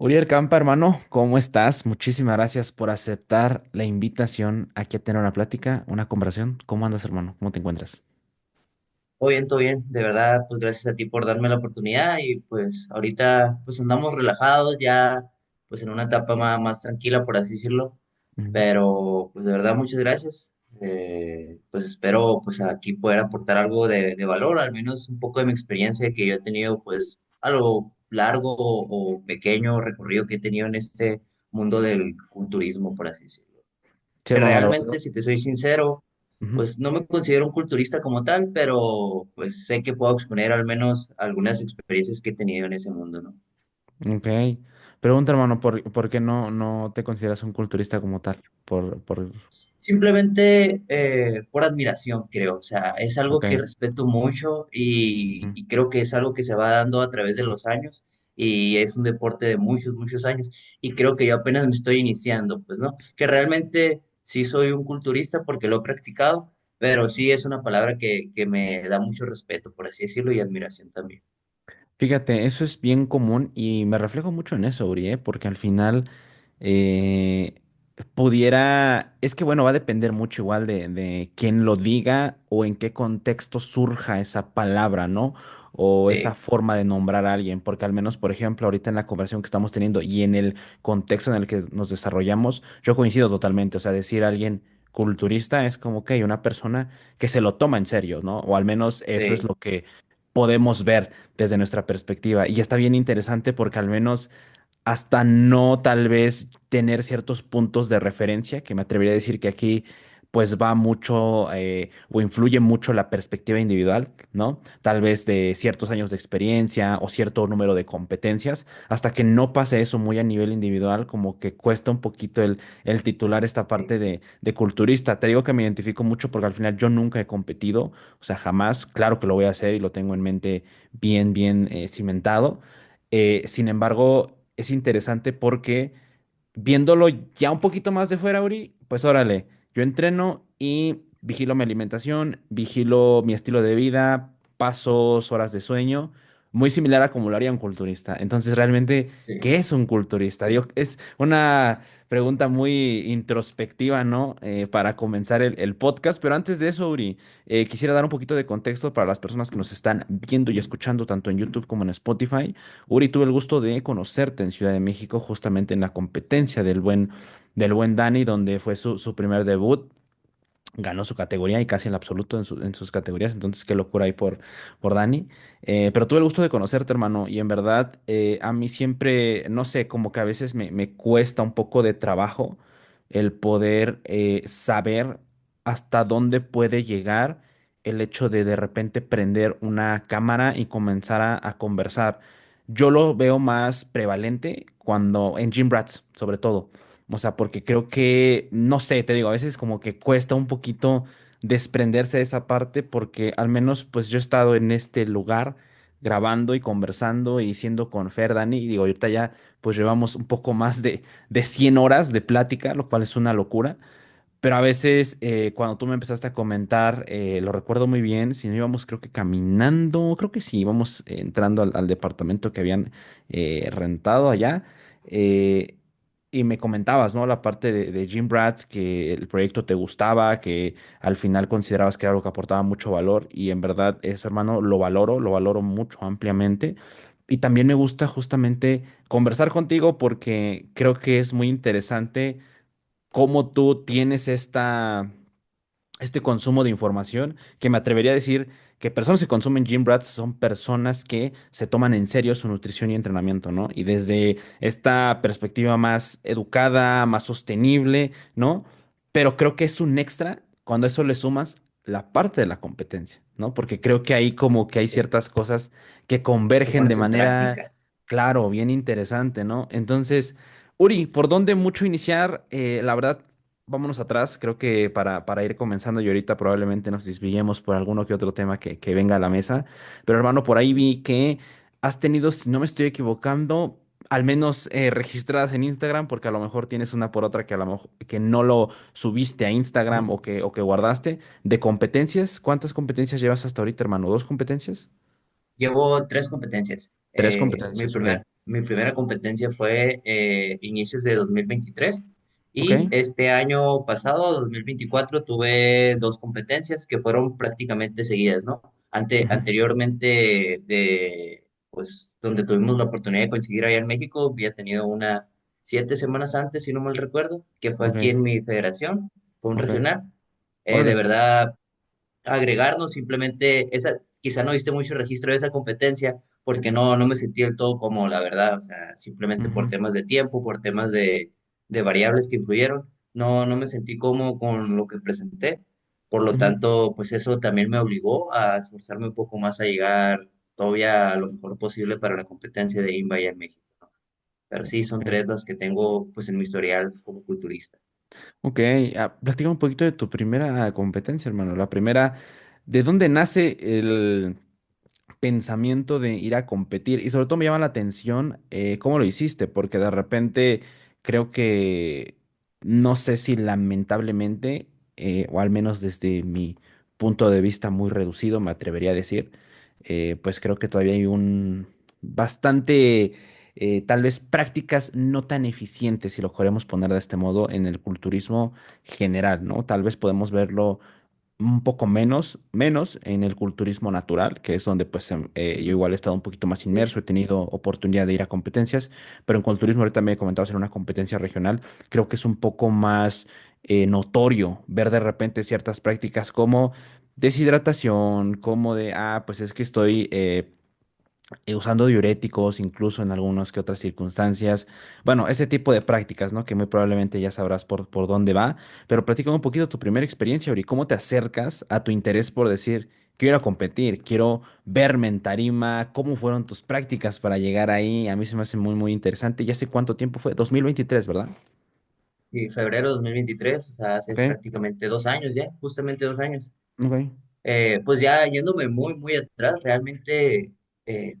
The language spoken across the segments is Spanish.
Uriel Campa, hermano, ¿cómo estás? Muchísimas gracias por aceptar la invitación aquí a tener una plática, una conversación. ¿Cómo andas, hermano? ¿Cómo te encuentras? Todo bien, de verdad, pues gracias a ti por darme la oportunidad y pues ahorita pues andamos relajados ya pues en una etapa más tranquila, por así decirlo, Ujú. pero pues de verdad muchas gracias. Pues espero pues aquí poder aportar algo de valor, al menos un poco de mi experiencia que yo he tenido pues a lo largo o pequeño recorrido que he tenido en este mundo del culturismo, por así decirlo. Sí, Que hermano, realmente, si te soy sincero, ujú. pues no me considero un culturista como tal, pero pues sé que puedo exponer al menos algunas experiencias que he tenido en ese mundo, ¿no? Ok. Pregunta, hermano, ¿por qué no te consideras un culturista como tal? Simplemente por admiración, creo. O sea, es algo Ok. que respeto mucho Mm. y creo que es algo que se va dando a través de los años y es un deporte de muchos años y creo que yo apenas me estoy iniciando, pues, ¿no? Que realmente sí soy un culturista porque lo he practicado, pero sí es una palabra que me da mucho respeto, por así decirlo, y admiración también. Fíjate, eso es bien común y me reflejo mucho en eso, Uri, ¿eh? Porque al final eh, es que bueno, va a depender mucho igual de quién lo diga o en qué contexto surja esa palabra, ¿no? O esa Sí, forma de nombrar a alguien, porque al menos, por ejemplo, ahorita en la conversación que estamos teniendo y en el contexto en el que nos desarrollamos, yo coincido totalmente, o sea, decir a alguien culturista es como que hay una persona que se lo toma en serio, ¿no? O al menos eso es sí. lo que podemos ver desde nuestra perspectiva. Y está bien interesante porque al menos hasta no tal vez tener ciertos puntos de referencia, que me atrevería a decir que aquí pues va mucho o influye mucho la perspectiva individual, ¿no? Tal vez de ciertos años de experiencia o cierto número de competencias, hasta que no pase eso muy a nivel individual, como que cuesta un poquito el titular esta Sí. parte de culturista. Te digo que me identifico mucho porque al final yo nunca he competido, o sea, jamás, claro que lo voy a hacer y lo tengo en mente bien cimentado. Sin embargo, es interesante porque viéndolo ya un poquito más de fuera, Uri, pues órale, yo entreno y vigilo mi alimentación, vigilo mi estilo de vida, pasos, horas de sueño, muy similar a como lo haría un culturista. Entonces, realmente, Sí. ¿qué es un culturista? Digo, es una pregunta muy introspectiva, ¿no? Para comenzar el podcast, pero antes de eso, Uri, quisiera dar un poquito de contexto para las personas que nos están viendo y escuchando tanto en YouTube como en Spotify. Uri, tuve el gusto de conocerte en Ciudad de México, justamente en la competencia del buen Dani, donde fue su primer debut. Ganó su categoría y casi en el absoluto en sus categorías, entonces qué locura ahí por Dani. Pero tuve el gusto de conocerte, hermano, y en verdad a mí siempre, no sé, como que a veces me cuesta un poco de trabajo el poder saber hasta dónde puede llegar el hecho de repente prender una cámara y comenzar a conversar. Yo lo veo más prevalente cuando en Gym Rats, sobre todo. O sea, porque creo que, no sé, te digo, a veces como que cuesta un poquito desprenderse de esa parte porque al menos pues yo he estado en este lugar grabando y conversando y siendo con Fer, Dani, y digo, ahorita ya pues llevamos un poco más de 100 horas de plática, lo cual es una locura. Pero a veces, cuando tú me empezaste a comentar, lo recuerdo muy bien, si no íbamos creo que caminando, creo que sí, íbamos entrando al departamento que habían rentado allá, eh, y me comentabas, ¿no? La parte de Jim Brats, que el proyecto te gustaba, que al final considerabas que era algo que aportaba mucho valor, y en verdad eso, hermano, lo valoro mucho ampliamente. Y también me gusta justamente conversar contigo porque creo que es muy interesante cómo tú tienes este consumo de información, que me atrevería a decir que personas que consumen Gym Rats son personas que se toman en serio su nutrición y entrenamiento, ¿no? Y desde esta perspectiva más educada, más sostenible, ¿no? Pero creo que es un extra cuando a eso le sumas la parte de la competencia, ¿no? Porque creo que ahí como que hay Sí. ciertas cosas que Lo convergen de pones en manera, práctica. claro, bien interesante, ¿no? Entonces, Uri, ¿por dónde mucho iniciar? La verdad, vámonos atrás, creo que para ir comenzando y ahorita probablemente nos desviemos por alguno que otro tema que venga a la mesa. Pero hermano, por ahí vi que has tenido, si no me estoy equivocando, al menos registradas en Instagram, porque a lo mejor tienes una por otra que a lo mejor que no lo subiste a Instagram Ujú. o que guardaste, de competencias. ¿Cuántas competencias llevas hasta ahorita, hermano? ¿Dos competencias? Llevo tres competencias. Tres competencias, ok. mi primera competencia fue inicios de 2023 Ok. y este año pasado, 2024, tuve dos competencias que fueron prácticamente seguidas, ¿no? Ujú. Anteriormente pues, donde tuvimos la oportunidad de coincidir allá en México, había tenido una 7 semanas antes, si no mal recuerdo, que fue aquí Ok. en mi federación, fue un Ok. regional. De Órale. verdad, agregarnos, simplemente, quizá no hice mucho registro de esa competencia porque no me sentí del todo como la verdad, o sea, simplemente por Ujú. temas de tiempo, por temas de variables que influyeron, no me sentí cómodo con lo que presenté, por lo Ujú. tanto, pues eso también me obligó a esforzarme un poco más a llegar todavía a lo mejor posible para la competencia de INVA allá en México, ¿no? Pero sí, son Ok. tres las que tengo pues en mi historial como culturista. Ok. Platica un poquito de tu primera competencia, hermano. La primera, ¿de dónde nace el pensamiento de ir a competir? Y sobre todo me llama la atención cómo lo hiciste, porque de repente creo que, no sé si lamentablemente, o al menos desde mi punto de vista muy reducido, me atrevería a decir, pues creo que todavía hay un bastante, tal vez prácticas no tan eficientes, si lo queremos poner de este modo, en el culturismo general, ¿no? Tal vez podemos verlo un poco menos en el culturismo natural, que es donde pues yo igual he estado un poquito más Sí. inmerso, he tenido oportunidad de ir a competencias, pero en culturismo ahorita me comentabas en una competencia regional, creo que es un poco más notorio ver de repente ciertas prácticas como deshidratación, como de, pues es que estoy usando diuréticos, incluso en algunas que otras circunstancias. Bueno, ese tipo de prácticas, ¿no? Que muy probablemente ya sabrás por dónde va, pero platícame un poquito tu primera experiencia, Ori, ¿cómo te acercas a tu interés por decir, quiero ir a competir, quiero verme en tarima? ¿Cómo fueron tus prácticas para llegar ahí? A mí se me hace muy, muy interesante. Ya sé cuánto tiempo fue, 2023, ¿verdad? Y febrero de 2023, o sea, hace Ok, prácticamente 2 años ya, justamente 2 años. ok. Pues ya yéndome muy atrás, realmente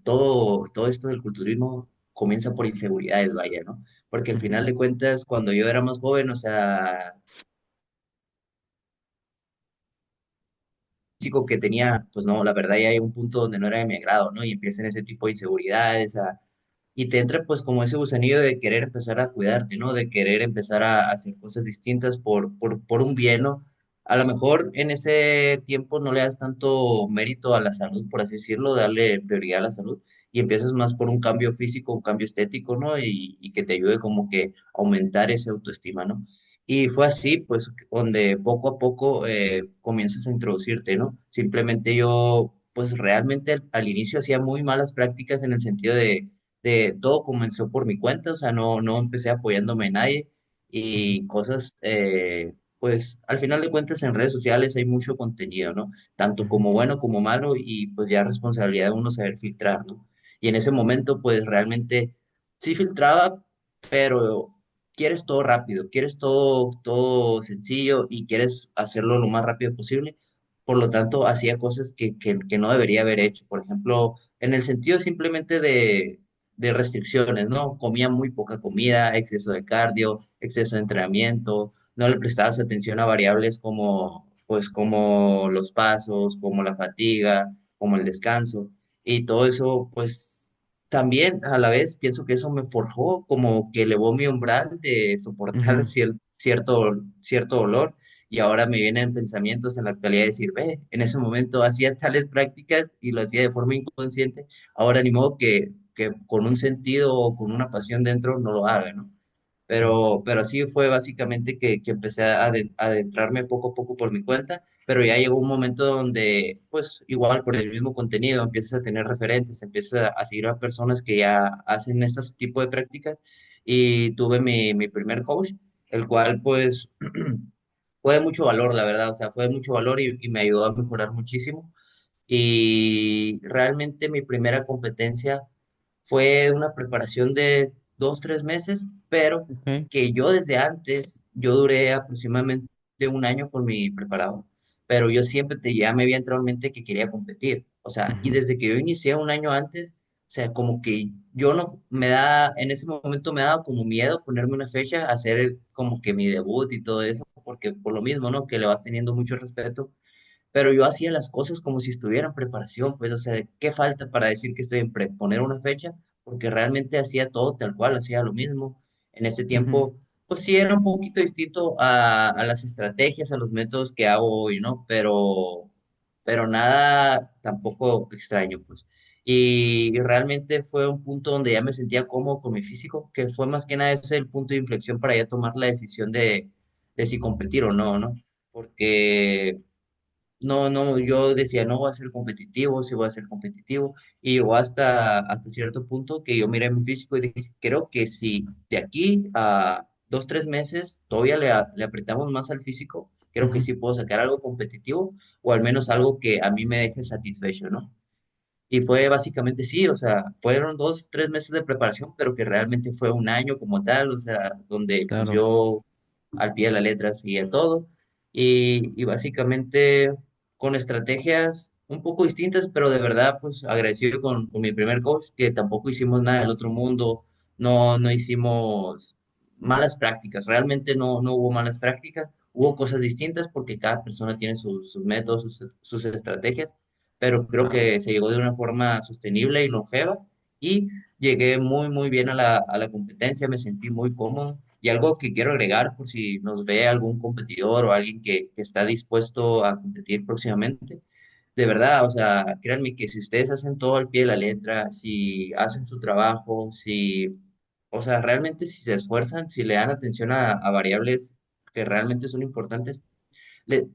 todo esto del culturismo comienza por inseguridades, vaya, ¿no? Porque al Ujú, final de cuentas, cuando yo era más joven, o sea, chico que tenía, pues no, la verdad ya hay un punto donde no era de mi agrado, ¿no? Y empiezan ese tipo de inseguridades y te entra pues como ese gusanillo de querer empezar a cuidarte, ¿no? De querer empezar a hacer cosas distintas por un bien, ¿no? A lo mejor en ese tiempo no le das tanto mérito a la salud, por así decirlo, darle prioridad a la salud y empiezas más por un cambio físico, un cambio estético, ¿no? Y que te ayude como que a aumentar esa autoestima, ¿no? Y fue así, pues, donde poco a poco comienzas a introducirte, ¿no? Simplemente yo, pues, realmente al inicio hacía muy malas prácticas en el sentido de todo comenzó por mi cuenta, o sea, no empecé apoyándome en nadie ujú, y cosas, pues, al final de cuentas en redes sociales hay mucho contenido, ¿no? Tanto ujú, como bueno como malo y pues ya responsabilidad de uno saber filtrar, ¿no? Y en ese momento, pues, realmente sí filtraba, pero quieres todo rápido, quieres todo sencillo y quieres hacerlo lo más rápido posible. Por lo tanto, hacía cosas que no debería haber hecho. Por ejemplo, en el sentido simplemente de restricciones, ¿no? Comía muy poca comida, exceso de cardio, exceso de entrenamiento, no le prestabas atención a variables como, pues, como los pasos, como la fatiga, como el descanso. Y todo eso, pues, también a la vez pienso que eso me forjó, como que elevó mi umbral de soportar ujú, cierto dolor. Y ahora me vienen pensamientos en la actualidad de decir, ve, en ese momento hacía tales prácticas y lo hacía de forma inconsciente, ahora ni modo que con un sentido o con una pasión dentro no lo haga, ¿no? ujú, Pero así fue básicamente que empecé a adentrarme poco a poco por mi cuenta, pero ya llegó un momento donde, pues igual por el mismo contenido, empiezas a tener referentes, empiezas a seguir a personas que ya hacen este tipo de prácticas y tuve mi primer coach, el cual pues fue de mucho valor, la verdad, o sea, fue de mucho valor y me ayudó a mejorar muchísimo. Y realmente mi primera competencia fue una preparación de 2, 3 meses, pero ok, que yo desde antes, yo duré aproximadamente un año con mi preparador, pero yo siempre ya me había entrado en mente que quería competir, o sea, y ujú, desde que yo inicié un año antes, o sea, como que yo no, me da, en ese momento me daba como miedo ponerme una fecha, hacer como que mi debut y todo eso, porque por lo mismo, ¿no? Que le vas teniendo mucho respeto, pero yo hacía las cosas como si estuviera en preparación, pues, o sea, ¿qué falta para decir que estoy en poner una fecha? porque realmente hacía todo tal cual, hacía lo mismo. En ese Ujú. tiempo, pues sí era un poquito distinto a las estrategias, a los métodos que hago hoy, ¿no? Pero nada tampoco extraño, pues. Y realmente fue un punto donde ya me sentía cómodo con mi físico, que fue más que nada ese el punto de inflexión para ya tomar la decisión de si competir o no, ¿no? Porque no, yo decía, no voy a ser competitivo, sí voy a ser competitivo, y llegó hasta cierto punto que yo miré mi físico y dije, creo que si de aquí a 2, 3 meses todavía le apretamos más al físico, creo que Ujú. sí puedo sacar algo competitivo, o al menos algo que a mí me deje satisfecho, ¿no? Y fue básicamente sí, o sea, fueron 2, 3 meses de preparación, pero que realmente fue un año como tal, o sea, donde pues Claro, yo al pie de la letra seguía todo y básicamente con estrategias un poco distintas, pero de verdad pues agradecido con mi primer coach, que tampoco hicimos nada del otro mundo, no hicimos malas prácticas, realmente no hubo malas prácticas, hubo cosas distintas porque cada persona tiene sus métodos, sus estrategias, pero creo claro. que se llegó de una forma sostenible y longeva y llegué muy bien a la competencia, me sentí muy cómodo. Y algo que quiero agregar por si nos ve algún competidor o alguien que está dispuesto a competir próximamente, de verdad, o sea, créanme que si ustedes hacen todo al pie de la letra, si hacen su trabajo, si, o sea, realmente si se esfuerzan, si le dan atención a variables que realmente son importantes, le-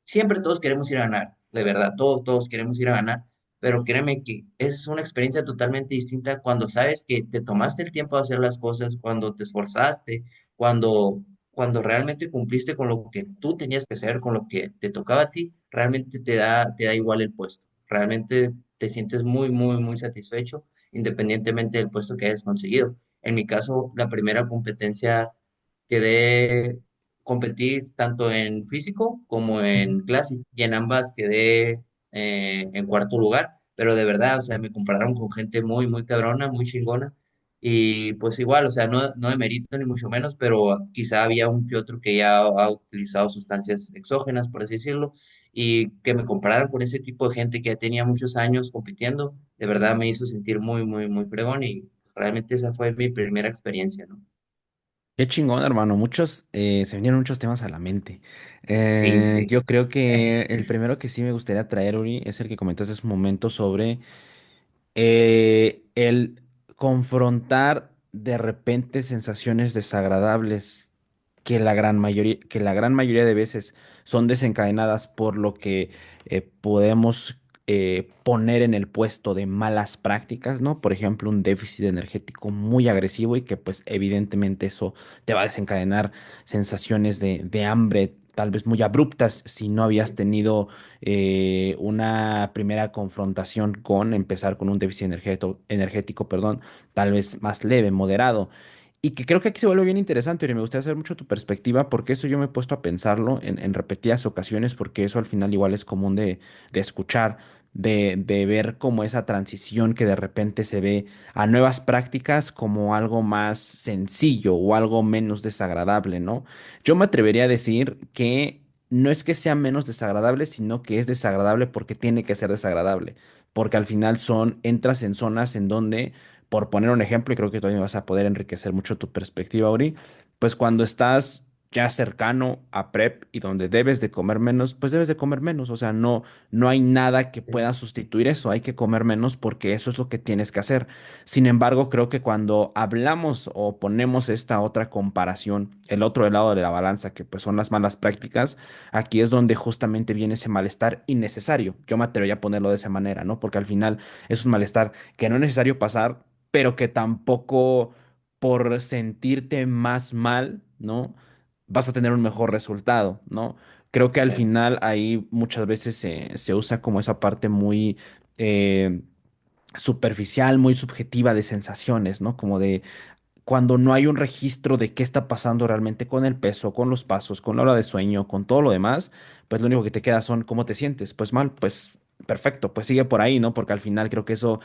siempre todos queremos ir a ganar, de verdad, todos queremos ir a ganar, pero créeme que es una experiencia totalmente distinta cuando sabes que te tomaste el tiempo de hacer las cosas, cuando te esforzaste, cuando realmente cumpliste con lo que tú tenías que hacer, con lo que te tocaba a ti, realmente te da igual el puesto, realmente te sientes muy satisfecho independientemente del puesto que hayas conseguido. En mi caso, la primera competencia quedé competí tanto en físico como Ujú. en clase y en ambas quedé en cuarto lugar, pero de verdad, o sea, me compararon con gente muy cabrona, muy chingona y pues igual, o sea, no de mérito ni mucho menos, pero quizá había un que otro que ya ha utilizado sustancias exógenas, por así decirlo, y que me compararan con ese tipo de gente que ya tenía muchos años compitiendo, de verdad me hizo sentir muy fregón y realmente esa fue mi primera experiencia, ¿no? Qué chingón, hermano. Se me vinieron muchos temas a la mente. Sí. Yo creo que el primero que sí me gustaría traer, Uri, es el que comentaste hace un momento sobre el confrontar de repente sensaciones desagradables que la gran mayoría de veces son desencadenadas por lo que podemos poner en el puesto de malas prácticas, ¿no? Por ejemplo, un déficit energético muy agresivo y que pues evidentemente eso te va a desencadenar sensaciones de hambre. Tal vez muy abruptas si no habías tenido una primera confrontación con empezar con un déficit energético, perdón, tal vez más leve, moderado. Y que creo que aquí se vuelve bien interesante y me gustaría saber mucho tu perspectiva porque eso yo me he puesto a pensarlo en repetidas ocasiones porque eso al final igual es común de escuchar, de ver como esa transición que de repente se ve a nuevas prácticas como algo más sencillo o algo menos desagradable, ¿no? Yo me atrevería a decir que no es que sea menos desagradable, sino que es desagradable porque tiene que ser desagradable, porque al final entras en zonas en donde, por poner un ejemplo, y creo que todavía vas a poder enriquecer mucho tu perspectiva, Ori, pues cuando estás ya cercano a prep y donde debes de comer menos, pues debes de comer menos, o sea, no hay nada que pueda sustituir eso, hay que comer menos porque eso es lo que tienes que hacer. Sin embargo, creo que cuando hablamos o ponemos esta otra comparación, el otro lado de la balanza, que pues son las malas prácticas, aquí es donde justamente viene ese malestar innecesario. Yo me atrevería a ponerlo de esa manera, ¿no? Porque al final es un malestar que no es necesario pasar, pero que tampoco por sentirte más mal, ¿no? Vas a tener un mejor resultado, ¿no? Creo que al Claro. final ahí muchas veces se usa como esa parte muy eh, superficial, muy subjetiva de sensaciones, ¿no? Como de cuando no hay un registro de qué está pasando realmente con el peso, con los pasos, con la hora de sueño, con todo lo demás, pues lo único que te queda son cómo te sientes. Pues mal, pues perfecto, pues sigue por ahí, ¿no? Porque al final creo que eso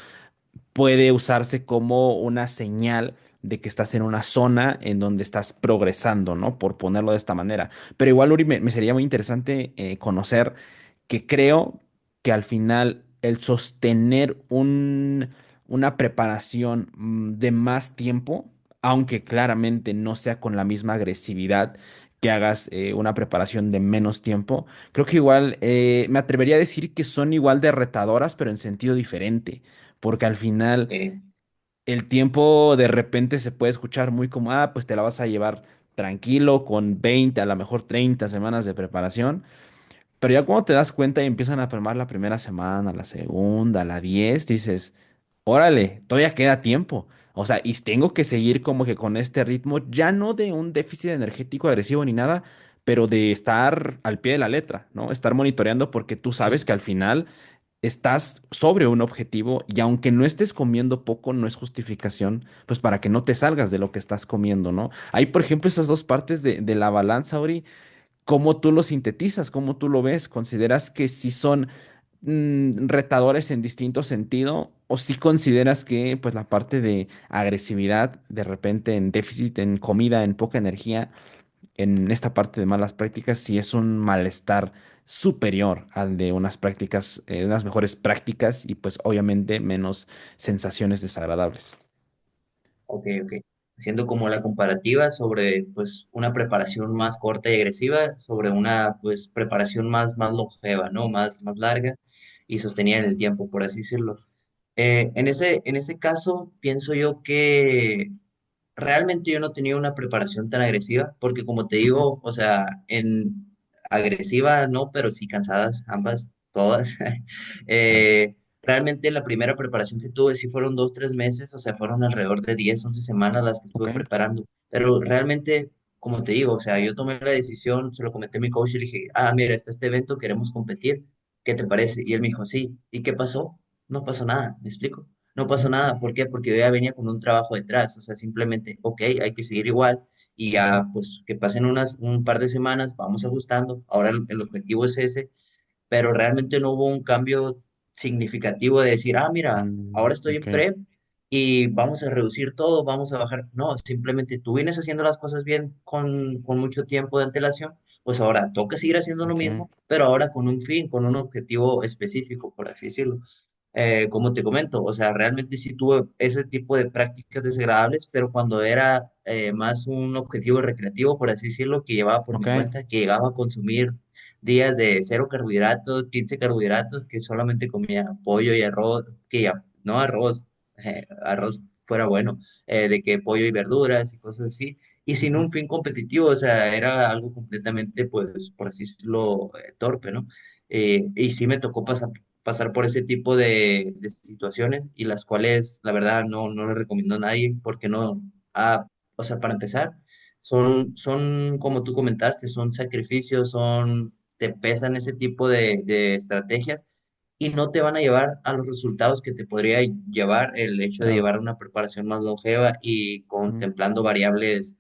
puede usarse como una señal de que estás en una zona en donde estás progresando, ¿no? Por ponerlo de esta manera. Pero igual, Uri, me sería muy interesante conocer que creo que al final el sostener una preparación de más tiempo, aunque claramente no sea con la misma agresividad que hagas una preparación de menos tiempo. Creo que igual me atrevería a decir que son igual de retadoras, pero en sentido diferente, porque al final Eh, el tiempo de repente se puede escuchar muy como, ah, pues te la vas a llevar tranquilo con 20 a lo mejor 30 semanas de preparación, pero ya cuando te das cuenta y empiezan a premar la primera semana, la segunda, la 10, dices, órale, todavía queda tiempo. O sea, y tengo que seguir como que con este ritmo, ya no de un déficit energético agresivo ni nada, pero de estar al pie de la letra, ¿no? Estar monitoreando porque tú sabes pues, que al final estás sobre un objetivo y aunque no estés comiendo poco, no es justificación, pues para que no te salgas de lo que estás comiendo, ¿no? Hay, por ejemplo, esas dos partes de la balanza, Ori. ¿Cómo tú lo sintetizas? ¿Cómo tú lo ves? ¿Consideras que sí son retadores en distinto sentido? ¿O sí consideras que pues la parte de agresividad, de repente en déficit, en comida, en poca energía, en esta parte de malas prácticas, sí es un malestar superior al de unas prácticas, unas mejores prácticas y pues obviamente menos sensaciones desagradables? ok, ok. Haciendo como la comparativa sobre pues una preparación más corta y agresiva sobre una pues preparación más longeva, ¿no? Más larga y sostenida en el tiempo, por así decirlo. En ese caso, pienso yo que realmente yo no tenía una preparación tan agresiva, porque como te Ujú. digo, o sea, en agresiva no, pero sí cansadas, ambas, todas. Claro. Realmente la primera preparación que tuve sí fueron 2, 3 meses, o sea, fueron alrededor de 10, 11 semanas las que Ok, estuve preparando, pero realmente, como te digo, o sea, yo tomé la decisión, se lo comenté a mi coach y le dije, ah, mira, está este evento, queremos competir, ¿qué te parece? Y él me dijo, sí, ¿y qué pasó? No pasó nada, ¿me explico? No pasó nada, ¿por qué? Porque yo ya venía con un trabajo detrás, o sea, simplemente, ok, hay que seguir igual y ya, pues, que pasen un par de semanas, vamos ajustando, ahora el objetivo es ese, pero realmente no hubo un cambio significativo de decir, ah, mira, ahora estoy ok, en prep y vamos a reducir todo, vamos a bajar. No, simplemente tú vienes haciendo las cosas bien con mucho tiempo de antelación, pues ahora toca seguir haciendo lo ok, mismo, pero ahora con un fin, con un objetivo específico, por así decirlo. Como te comento, o sea, realmente sí tuve ese tipo de prácticas desagradables, pero cuando era más un objetivo recreativo, por así decirlo, que llevaba por mi ok, cuenta, que llegaba a consumir días de 0 carbohidratos, 15 carbohidratos, que solamente comía pollo y arroz, no arroz, arroz fuera bueno, de que pollo y verduras y cosas así, y sin ujú, un fin competitivo, o sea, era algo completamente, pues, por así decirlo, torpe, ¿no? Y sí me tocó pasar por ese tipo de situaciones y las cuales, la verdad, no le recomiendo a nadie porque no, o sea, para empezar, son, como tú comentaste, son sacrificios, te pesan ese tipo de estrategias y no te van a llevar a los resultados que te podría llevar el hecho de claro. llevar una preparación más longeva y Ujú, contemplando variables,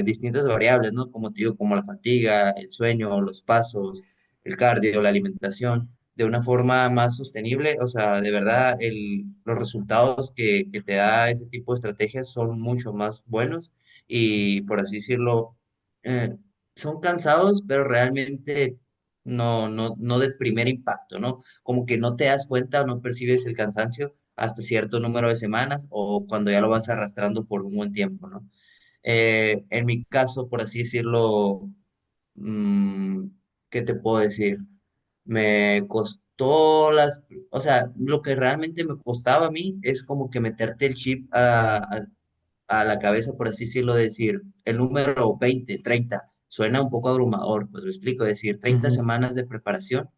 distintas variables, ¿no? Como te digo, como la fatiga, el sueño, los pasos, el cardio, la alimentación, de una forma más sostenible. O sea, de verdad, los resultados que te da ese tipo de estrategias son mucho más buenos y, por así decirlo, eh, son cansados, pero realmente no de primer impacto, ¿no? Como que no te das cuenta o no percibes el cansancio hasta cierto número de semanas o cuando ya lo vas arrastrando por un buen tiempo, ¿no? En mi caso, por así decirlo, mm, ¿qué te puedo decir? Me costó o sea, lo que realmente me costaba a mí es como que meterte el chip a la cabeza, por así decirlo, decir el número 20, 30 suena un poco abrumador, pues me explico, decir 30 ujú, semanas de preparación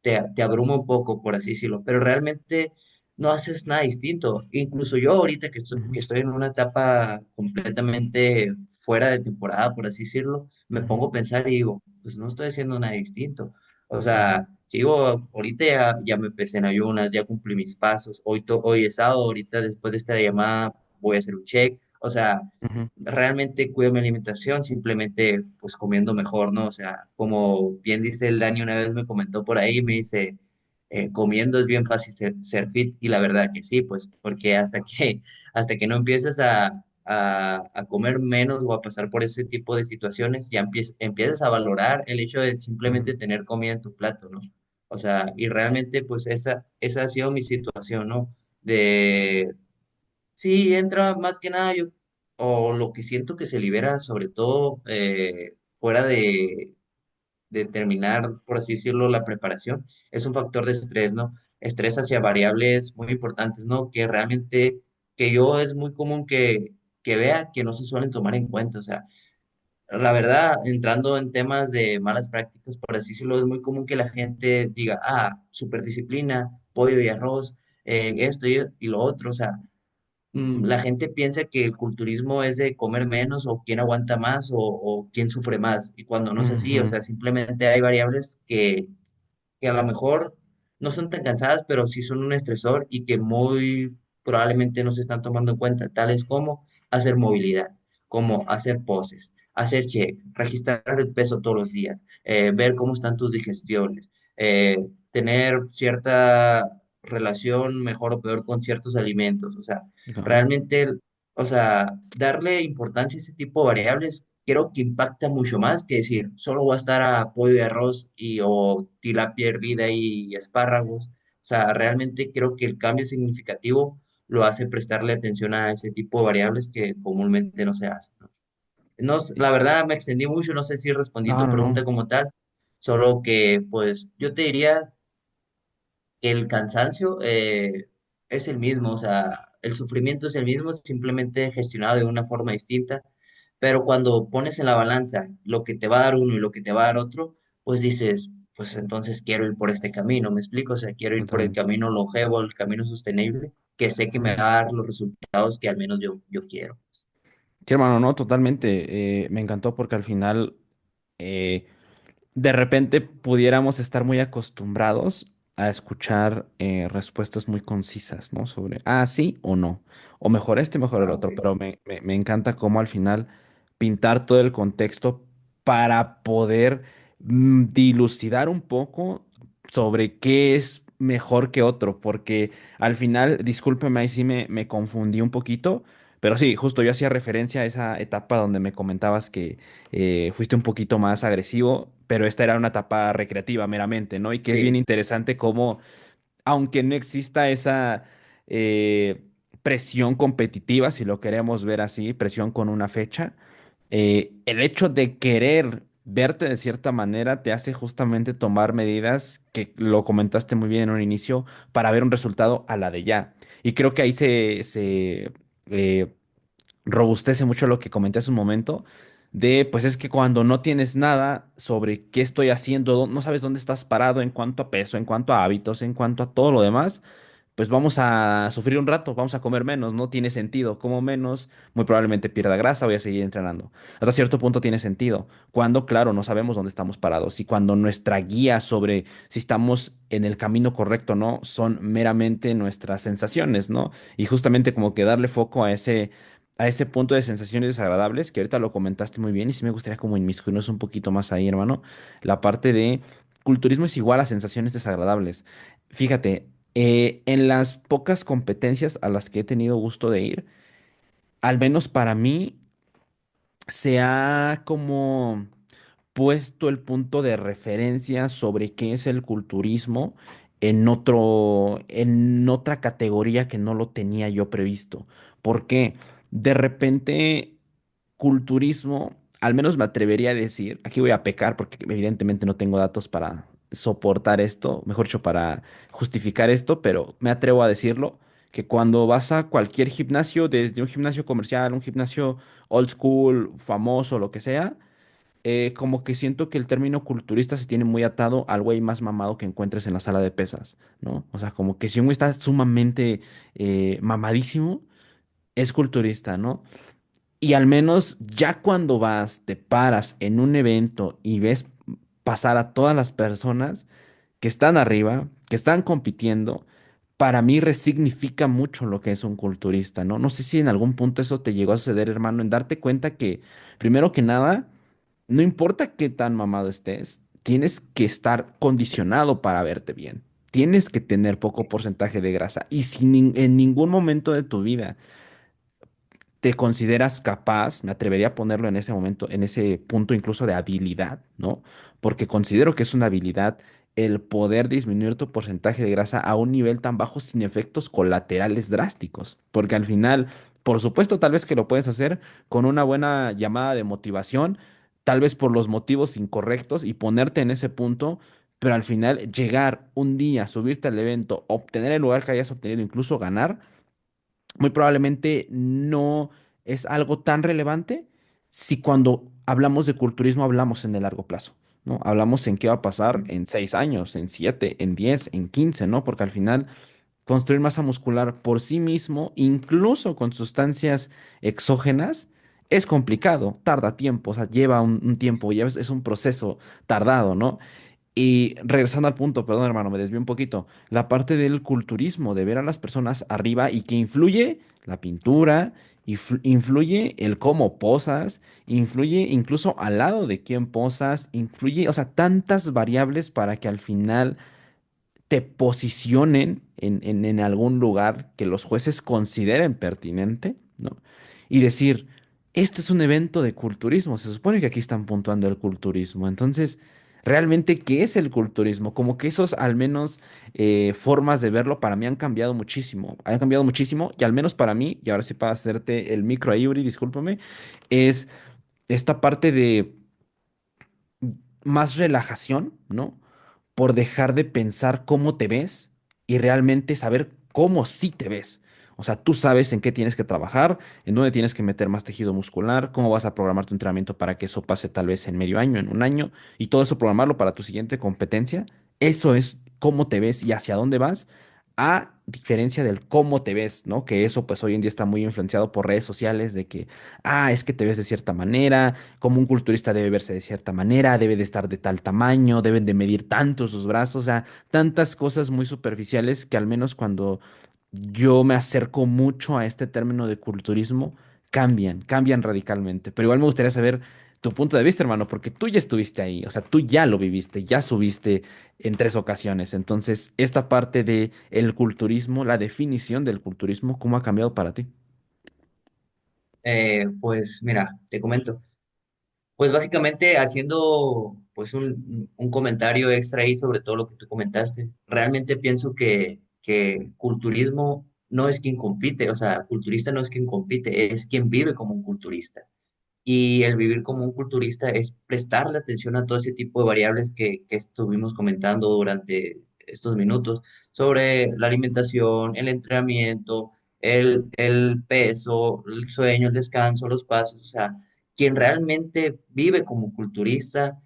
te abruma un poco, por así decirlo, pero realmente no haces nada distinto. Incluso yo ahorita que ujú, estoy en una etapa completamente fuera de temporada, por así decirlo, me ujú, pongo a pensar y digo, pues no estoy haciendo nada distinto. O sea, sigo, ahorita ya me pesé en ayunas, ya cumplí mis pasos, hoy es sábado, ahorita después de esta llamada voy a hacer un check. O sea, ujú, realmente cuido mi alimentación, simplemente pues comiendo mejor, ¿no? O sea, como bien dice el Dani una vez me comentó por ahí, me dice, comiendo es bien fácil ser fit y la verdad que sí, pues porque hasta que no empieces a comer menos o a pasar por ese tipo de situaciones, ya empiezas a valorar el hecho de ujú, simplemente tener comida en tu plato, ¿no? O sea, y realmente pues esa ha sido mi situación, ¿no? de, sí, entra más que nada yo, o lo que siento que se libera sobre todo fuera de terminar, por así decirlo, la preparación, es un factor de estrés, ¿no? Estrés hacia variables muy importantes, ¿no? Que realmente, que yo es muy común que vea que no se suelen tomar en cuenta, o sea, la verdad, entrando en temas de malas prácticas, por así decirlo, es muy común que la gente diga, ah, superdisciplina, pollo y arroz, esto y lo otro, o sea, la gente piensa que el culturismo es de comer menos o quién aguanta más o quién sufre más. Y cuando no es así, o Ujú. sea, simplemente hay variables que a lo mejor no son tan cansadas, pero sí son un estresor y que muy probablemente no se están tomando en cuenta, tales como hacer movilidad, como hacer poses, hacer check, registrar el peso todos los días, ver cómo están tus digestiones, tener cierta relación mejor o peor con ciertos alimentos, o sea, Ok. realmente, o sea, darle importancia a ese tipo de variables creo que impacta mucho más que decir, solo voy a estar a pollo y arroz y o tilapia hervida y espárragos. O sea, realmente creo que el cambio significativo lo hace prestarle atención a ese tipo de variables que comúnmente no se hacen, ¿no? La verdad me extendí mucho, no sé si respondí No, tu no, pregunta no. como tal, solo que pues yo te diría que el cansancio es el mismo, o sea, el sufrimiento es el mismo, simplemente gestionado de una forma distinta, pero cuando pones en la balanza lo que te va a dar uno y lo que te va a dar otro, pues dices, pues entonces quiero ir por este camino, ¿me explico? O sea, quiero ir por el Totalmente. camino longevo, el camino sostenible, que sé que me Ujú. va a dar los resultados que al menos yo quiero. Sí, hermano, no, totalmente. Me encantó porque al final eh, de repente pudiéramos estar muy acostumbrados a escuchar respuestas muy concisas, ¿no? Sobre, ah, sí o no. O mejor este, mejor el Ah, otro. ok. Pero me encanta cómo al final pintar todo el contexto para poder dilucidar un poco sobre qué es mejor que otro. Porque al final, discúlpeme, ahí sí me confundí un poquito. Pero sí, justo yo hacía referencia a esa etapa donde me comentabas que fuiste un poquito más agresivo, pero esta era una etapa recreativa meramente, ¿no? Y que es bien Sí, interesante cómo, aunque no exista esa eh, presión competitiva, si lo queremos ver así, presión con una fecha, el hecho de querer verte de cierta manera te hace justamente tomar medidas que lo comentaste muy bien en un inicio para ver un resultado a la de ya. Y creo que ahí eh, robustece mucho lo que comenté hace un momento, de pues es que cuando no tienes nada sobre qué estoy haciendo, no sabes dónde estás parado en cuanto a peso, en cuanto a hábitos, en cuanto a todo lo demás, pues vamos a sufrir un rato, vamos a comer menos, no tiene sentido, como menos, muy probablemente pierda grasa, voy a seguir entrenando. Hasta cierto punto tiene sentido, cuando, claro, no sabemos dónde estamos parados y cuando nuestra guía sobre si estamos en el camino correcto o no son meramente nuestras sensaciones, ¿no? Y justamente como que darle foco a ese punto de sensaciones desagradables, que ahorita lo comentaste muy bien y sí me gustaría como inmiscuirnos un poquito más ahí, hermano, la parte de culturismo es igual a sensaciones desagradables. Fíjate, en las pocas competencias a las que he tenido gusto de ir, al menos para mí, se ha como puesto el punto de referencia sobre qué es el culturismo en otra categoría que no lo tenía yo previsto. ¿Por qué? De repente, culturismo, al menos me atrevería a decir, aquí voy a pecar porque evidentemente no tengo datos para soportar esto, mejor dicho, para justificar esto, pero me atrevo a decirlo, que cuando vas a cualquier gimnasio, desde un gimnasio comercial, un gimnasio old school, famoso, lo que sea, como que siento que el término culturista se tiene muy atado al güey más mamado que encuentres en la sala de pesas, ¿no? O sea, como que si un güey está sumamente mamadísimo, es culturista, ¿no? Y al menos ya cuando vas, te paras en un evento y ves pasar a todas las personas que están arriba, que están compitiendo, para mí resignifica mucho lo que es un culturista, ¿no? No sé si en algún punto eso te llegó a suceder, hermano, en darte cuenta que, primero que nada, no importa qué tan mamado estés, tienes que estar condicionado para verte bien. Tienes que tener poco porcentaje de grasa. Y si en ningún momento de tu vida te consideras capaz, me atrevería a ponerlo en ese momento, en ese punto incluso de habilidad, ¿no? Porque considero que es una habilidad el poder disminuir tu porcentaje de grasa a un nivel tan bajo sin efectos colaterales drásticos. Porque al final, por supuesto, tal vez que lo puedes hacer con una buena llamada de motivación, tal vez por los motivos incorrectos y ponerte en ese punto, pero al final llegar un día, subirte al evento, obtener el lugar que hayas obtenido, incluso ganar muy probablemente no es algo tan relevante si cuando hablamos de culturismo hablamos en el largo plazo, ¿no? Hablamos en qué va a pasar en 6 años, en 7, en 10, en 15, ¿no? Porque al final construir masa muscular por sí mismo, incluso con sustancias exógenas, es complicado, tarda tiempo, o sea, lleva un tiempo, ya es un proceso tardado, ¿no? Y regresando al punto, perdón hermano, me desvié un poquito, la parte del culturismo, de ver a las personas arriba y que influye la pintura, influye el cómo posas, influye incluso al lado de quién posas, influye, o sea, tantas variables para que al final te posicionen en algún lugar que los jueces consideren pertinente, ¿no? Y decir, este es un evento de culturismo, se supone que aquí están puntuando el culturismo, entonces, realmente, ¿qué es el culturismo? Como que esos, al menos, formas de verlo para mí han cambiado muchísimo, y al menos para mí, y ahora sí para hacerte el micro ahí, Uri, discúlpame, es esta parte de más relajación, ¿no? Por dejar de pensar cómo te ves y realmente saber cómo sí te ves. O sea, tú sabes en qué tienes que trabajar, en dónde tienes que meter más tejido muscular, cómo vas a programar tu entrenamiento para que eso pase tal vez en medio año, en un año, y todo eso programarlo para tu siguiente competencia. Eso es cómo te ves y hacia dónde vas, a diferencia del cómo te ves, ¿no? Que eso pues hoy en día está muy influenciado por redes sociales de que, es que te ves de cierta manera, como un culturista debe verse de cierta manera, debe de estar de tal tamaño, deben de medir tanto sus brazos, o sea, tantas cosas muy superficiales que al menos cuando yo me acerco mucho a este término de culturismo, cambian radicalmente. Pero igual me gustaría saber tu punto de vista, hermano, porque tú ya estuviste ahí, o sea, tú ya lo viviste, ya subiste en 3 ocasiones. Entonces, esta parte de el culturismo, la definición del culturismo, ¿cómo ha cambiado para ti? Pues mira, te comento. Pues básicamente haciendo pues un comentario extra ahí sobre todo lo que tú comentaste. Realmente pienso que culturismo no es quien compite, o sea, culturista no es quien compite, es quien vive como un culturista. Y el vivir como un culturista es prestarle atención a todo ese tipo de variables que estuvimos comentando durante estos minutos sobre la alimentación, el entrenamiento, el peso, el sueño, el descanso, los pasos. O sea, quien realmente vive como culturista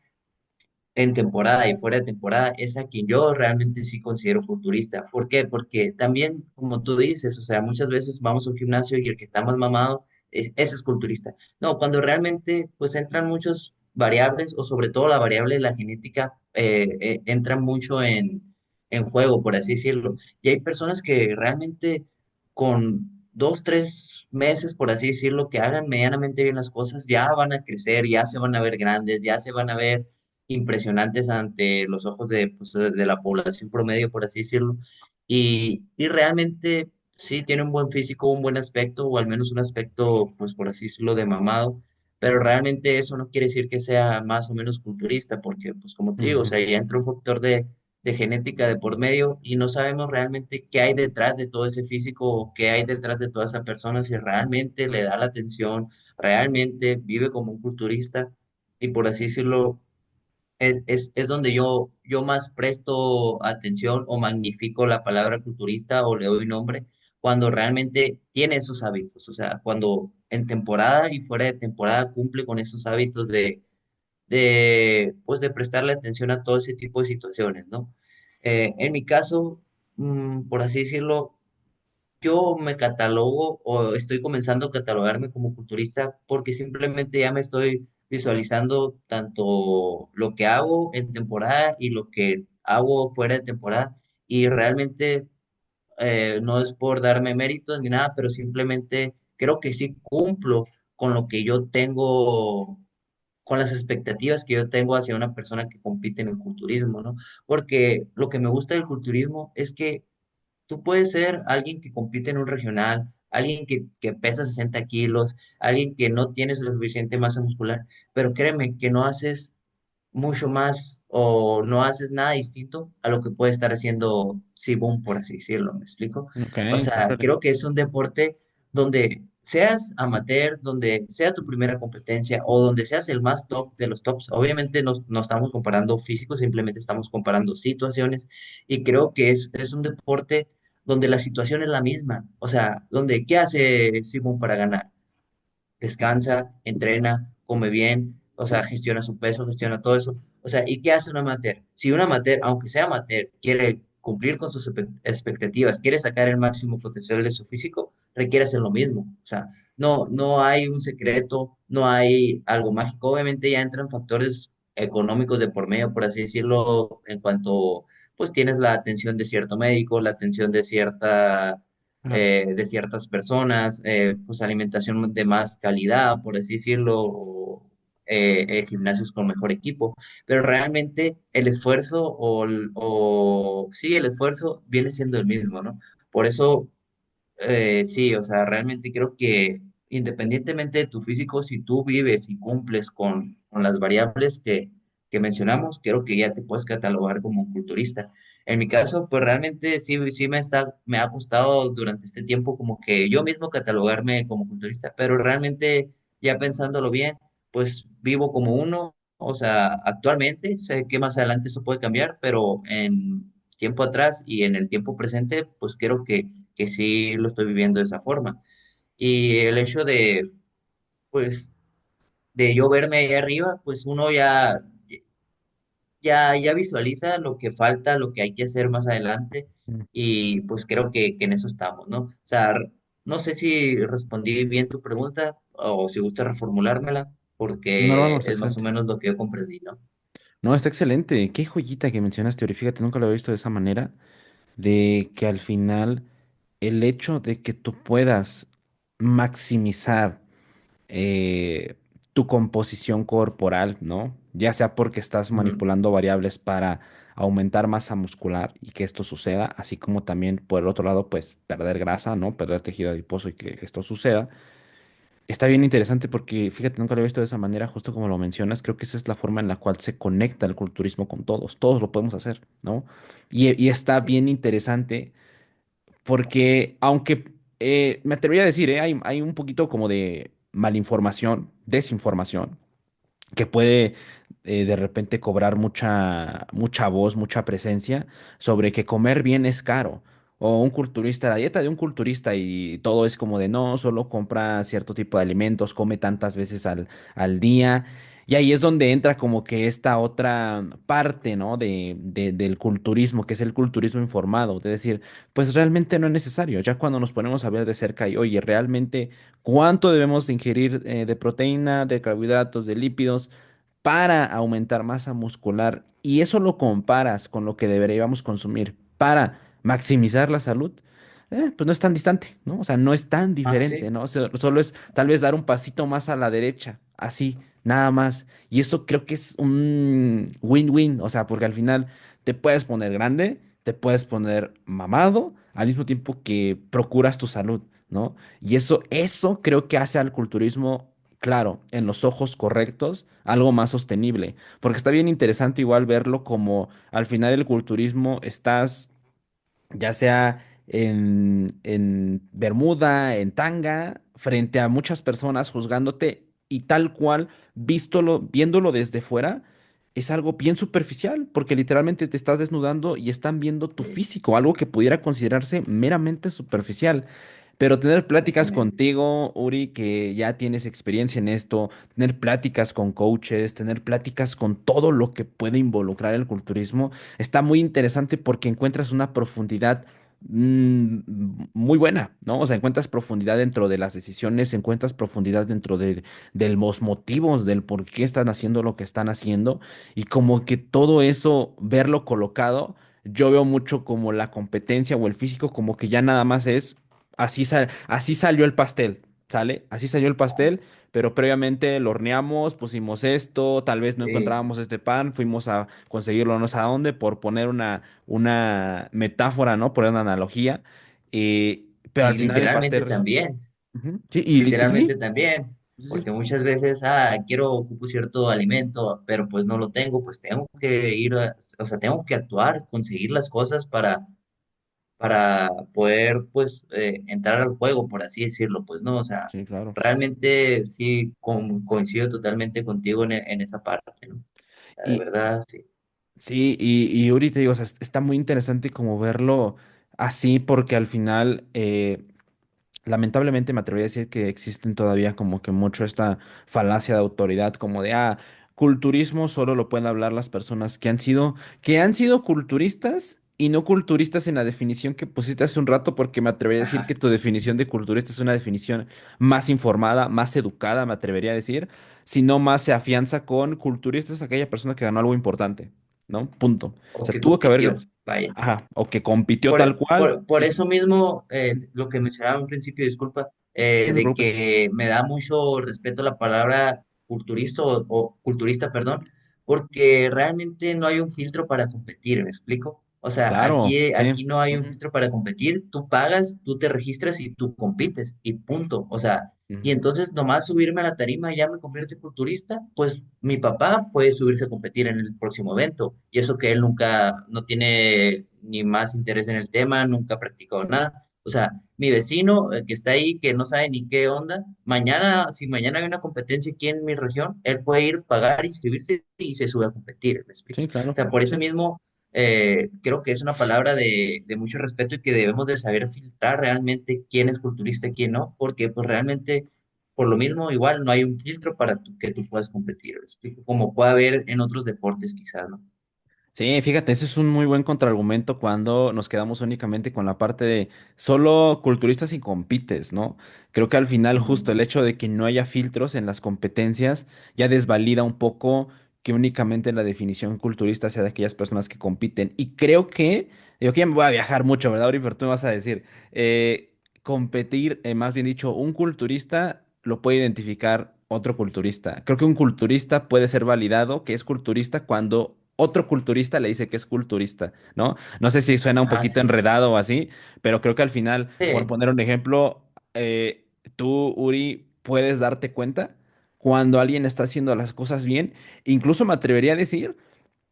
en temporada y fuera de temporada es a quien yo realmente sí considero culturista. ¿Por qué? Porque también, como tú dices, o sea, muchas veces vamos a un gimnasio y el que está más mamado, ese es culturista. No, cuando realmente pues entran muchas variables o sobre todo la variable de la genética entra mucho en juego, por así decirlo. Y hay personas que realmente con 2, 3 meses, por así decirlo, que hagan medianamente bien las cosas, ya van a crecer, ya se van a ver grandes, ya se van a ver impresionantes ante los ojos de, pues, de la población promedio, por así decirlo. Y realmente sí, tiene un buen físico, un buen aspecto, o al menos un aspecto, pues por así decirlo, de mamado, pero realmente eso no quiere decir que sea más o menos culturista, porque, pues como te digo, o sea, Ujú, ya entra un factor de genética de por medio y no sabemos realmente qué hay detrás de todo ese físico o qué hay detrás de toda esa persona, si realmente le da la atención, realmente vive como un culturista y por así decirlo, es donde yo más presto atención o magnifico la palabra culturista o le doy nombre cuando realmente tiene esos hábitos, o sea, cuando en temporada y fuera de temporada cumple con esos hábitos pues de prestarle atención a todo ese tipo de situaciones, ¿no? En mi caso, por así decirlo, yo me catalogo o estoy comenzando a catalogarme como culturista porque simplemente ya me estoy visualizando tanto lo que hago en temporada y lo que hago fuera de temporada. Y realmente no es por darme méritos ni nada, pero simplemente creo que sí cumplo con lo que yo tengo, con las expectativas que yo tengo hacia una persona que compite en el culturismo, ¿no? Porque lo que me gusta del culturismo es que tú puedes ser alguien que compite en un regional, alguien que pesa 60 kilos, alguien que no tiene la suficiente masa muscular, pero créeme que no haces mucho más o no haces nada distinto a lo que puede estar haciendo Sibum, por así decirlo, ¿me explico? Ok, O sea, órale. creo que es un deporte donde seas amateur, donde sea tu primera competencia o donde seas el más top de los tops. Obviamente no estamos comparando físicos, simplemente estamos comparando situaciones y creo que es un deporte donde la situación es la misma. O sea, donde ¿qué hace Sibum para ganar? Descansa, entrena, come bien, o sea, gestiona su peso, gestiona todo eso. O sea, ¿y qué hace un amateur? Si un amateur, aunque sea amateur, quiere cumplir con sus expectativas, quiere sacar el máximo potencial de su físico, requiere hacer lo mismo. O sea, no hay un secreto, no hay algo mágico. Obviamente ya entran factores económicos de por medio, por así decirlo, en cuanto, pues tienes la atención de cierto médico, la atención Claro. de ciertas personas, pues alimentación de más calidad, por así decirlo, o, gimnasios con mejor equipo, pero realmente el esfuerzo sí, el esfuerzo viene siendo el mismo, ¿no? Por eso sí, o sea, realmente creo que independientemente de tu físico, si tú vives y cumples con las variables que mencionamos, creo que ya te puedes catalogar como un culturista. En mi caso, pues realmente sí me ha costado durante este tiempo como que yo mismo catalogarme como culturista, pero realmente ya pensándolo bien, pues vivo como uno, o sea, actualmente, sé que más adelante eso puede cambiar, pero en tiempo atrás y en el tiempo presente, pues creo que sí lo estoy viviendo de esa forma. Y el hecho pues, de yo verme ahí arriba, pues uno ya visualiza lo que falta, lo que hay que hacer más adelante, Mm. y pues creo que en eso estamos, ¿no? O sea, no sé si respondí bien tu pregunta o si gusta reformulármela, No, no, no, porque está es más o excelente. menos lo que yo comprendí, ¿no? No, está excelente. Qué joyita que mencionaste, Ori. Fíjate, nunca lo había visto de esa manera, de que al final el hecho de que tú puedas maximizar eh, tu composición corporal, ¿no? Ya sea porque estás Ujú. manipulando variables para aumentar masa muscular y que esto suceda, así como también por el otro lado, pues perder grasa, ¿no? Perder tejido adiposo y que esto suceda. Está bien interesante porque, fíjate, nunca lo he visto de esa manera, justo como lo mencionas, creo que esa es la forma en la cual se conecta el culturismo con todos, todos lo podemos hacer, ¿no? Y está bien interesante porque, aunque me atrevería a decir, hay un poquito como de malinformación, desinformación, que puede de repente cobrar mucha voz, mucha presencia sobre que comer bien es caro. O un culturista, la dieta de un culturista y todo es como de no, solo compra cierto tipo de alimentos, come tantas veces al día. Y ahí es donde entra como que esta otra parte, ¿no? Del culturismo, que es el culturismo informado. De decir, pues realmente no es necesario. Ya cuando nos ponemos a ver de cerca y, oye, realmente, ¿cuánto debemos ingerir de proteína, de carbohidratos, de lípidos para aumentar masa muscular? Y eso lo comparas con lo que deberíamos consumir para maximizar la salud, pues no es tan distante, ¿no? O sea, no es tan Ah, diferente, sí. ¿no? Solo es tal vez dar un pasito más a la derecha, así, nada más. Y eso creo que es un win-win, o sea, porque al final te puedes poner grande, te puedes poner mamado, al mismo tiempo que procuras tu salud, ¿no? Y eso creo que hace al culturismo, claro, en los ojos correctos, algo más sostenible. Porque está bien interesante igual verlo como al final el culturismo estás ya sea en bermuda, en tanga, frente a muchas personas juzgándote y tal cual, viéndolo desde fuera, es algo bien superficial, porque literalmente te estás desnudando y están viendo tu Sí, físico, algo que pudiera considerarse meramente superficial. Pero tener pláticas exactamente. contigo, Uri, que ya tienes experiencia en esto, tener pláticas con coaches, tener pláticas con todo lo que puede involucrar el culturismo, está muy interesante porque encuentras una profundidad mm, muy buena, ¿no? O sea, encuentras profundidad dentro de las decisiones, encuentras profundidad dentro de los motivos del por qué están haciendo lo que están haciendo y como que todo eso, verlo colocado, yo veo mucho como la competencia o el físico como que ya nada más es así salió el pastel, ¿sale? Así salió el pastel, pero previamente lo horneamos, pusimos esto, tal vez no Sí. encontrábamos este pan, fuimos a conseguirlo no sé a dónde, por poner una metáfora, ¿no? Por una analogía. Pero al Y final el literalmente pastel también, Ujú. Sí, literalmente sí, también. Sí, sí, porque muchas veces, ocupo cierto alimento, pero pues no lo tengo, pues tengo que o sea, tengo que actuar, conseguir las cosas para poder, pues, entrar al juego, por así decirlo, pues, ¿no? O sea, sí, claro. realmente sí coincido totalmente contigo en esa parte, ¿no? O sea, de Y verdad, sí. sí, y ahorita te digo, o sea, está muy interesante como verlo así, porque al final, lamentablemente me atrevería a decir que existen todavía como que mucho esta falacia de autoridad, como de, culturismo solo lo pueden hablar las personas que han sido culturistas y no culturistas en la definición que pusiste hace un rato, porque me atrevería a decir que Ajá. tu definición de culturista es una definición más informada, más educada, me atrevería a decir, si no más se afianza con culturista es aquella persona que ganó algo importante, ¿no? Punto. O O sea, que tuvo que compitió, haber, vaya. ajá, o que compitió tal cual. Por Sí, sí, eso mismo, lo que mencionaba en principio, disculpa, sí, no te de preocupes. que me da mucho respeto la palabra culturista o culturista, perdón, porque realmente no hay un filtro para competir, ¿me explico? O sea, Claro, sí. aquí no hay un Ujú, filtro para competir, tú pagas, tú te registras y tú compites, y punto. O sea, y ujú. entonces nomás subirme a la tarima ya me convierte en culturista, pues mi papá puede subirse a competir en el próximo evento, y eso que él nunca, no tiene ni más interés en el tema, nunca ha practicado nada. O sea, mi vecino que está ahí, que no sabe ni qué onda, mañana, si mañana hay una competencia aquí en mi región, él puede ir, pagar, inscribirse y se sube a competir, ¿me explico? Sí, O claro. sea, por Sí, eso mismo creo que es una palabra de mucho respeto y que debemos de saber filtrar realmente quién es culturista y quién no, porque pues realmente, por lo mismo, igual no hay un filtro para que tú puedas competir, ¿me explico? Como puede haber en otros deportes quizás, ¿no? sí, fíjate, ese es un muy buen contraargumento cuando nos quedamos únicamente con la parte de solo culturistas y compites, ¿no? Creo que al final Ujú. justo el hecho de que no haya filtros en las competencias ya desvalida un poco que únicamente la definición culturista sea de aquellas personas que compiten. Y creo que, yo que ya me voy a viajar mucho, ¿verdad, Ori? Pero tú me vas a decir, competir, más bien dicho, un culturista lo puede identificar otro culturista. Creo que un culturista puede ser validado que es culturista cuando otro culturista le dice que es culturista, ¿no? No sé si suena un Ah, poquito sí. enredado o así, pero creo que al final, por Sí. poner un ejemplo, tú, Uri, puedes darte cuenta cuando alguien está haciendo las cosas bien. Incluso me atrevería a decir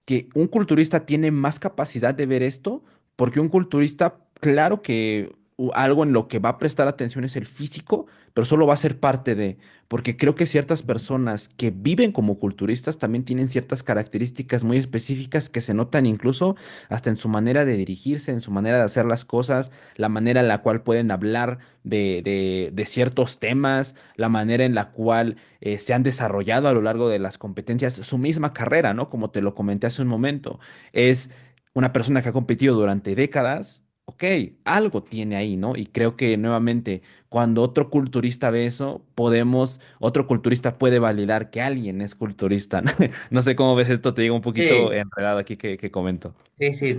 que un culturista tiene más capacidad de ver esto, porque un culturista, claro que algo en lo que va a prestar atención es el físico, pero solo va a ser parte de, porque creo que ciertas personas que viven como culturistas también tienen ciertas características muy específicas que se notan incluso hasta en su manera de dirigirse, en su manera de hacer las cosas, la manera en la cual pueden hablar de ciertos temas, la manera en la cual se han desarrollado a lo largo de las competencias, su misma carrera, ¿no? Como te lo comenté hace un momento, es una persona que ha competido durante décadas, ok, algo tiene ahí, ¿no? Y creo que nuevamente, cuando otro culturista ve eso, otro culturista puede validar que alguien es culturista, ¿no? No sé cómo ves esto, te digo un poquito Sí, enredado aquí que comento. sí, sí,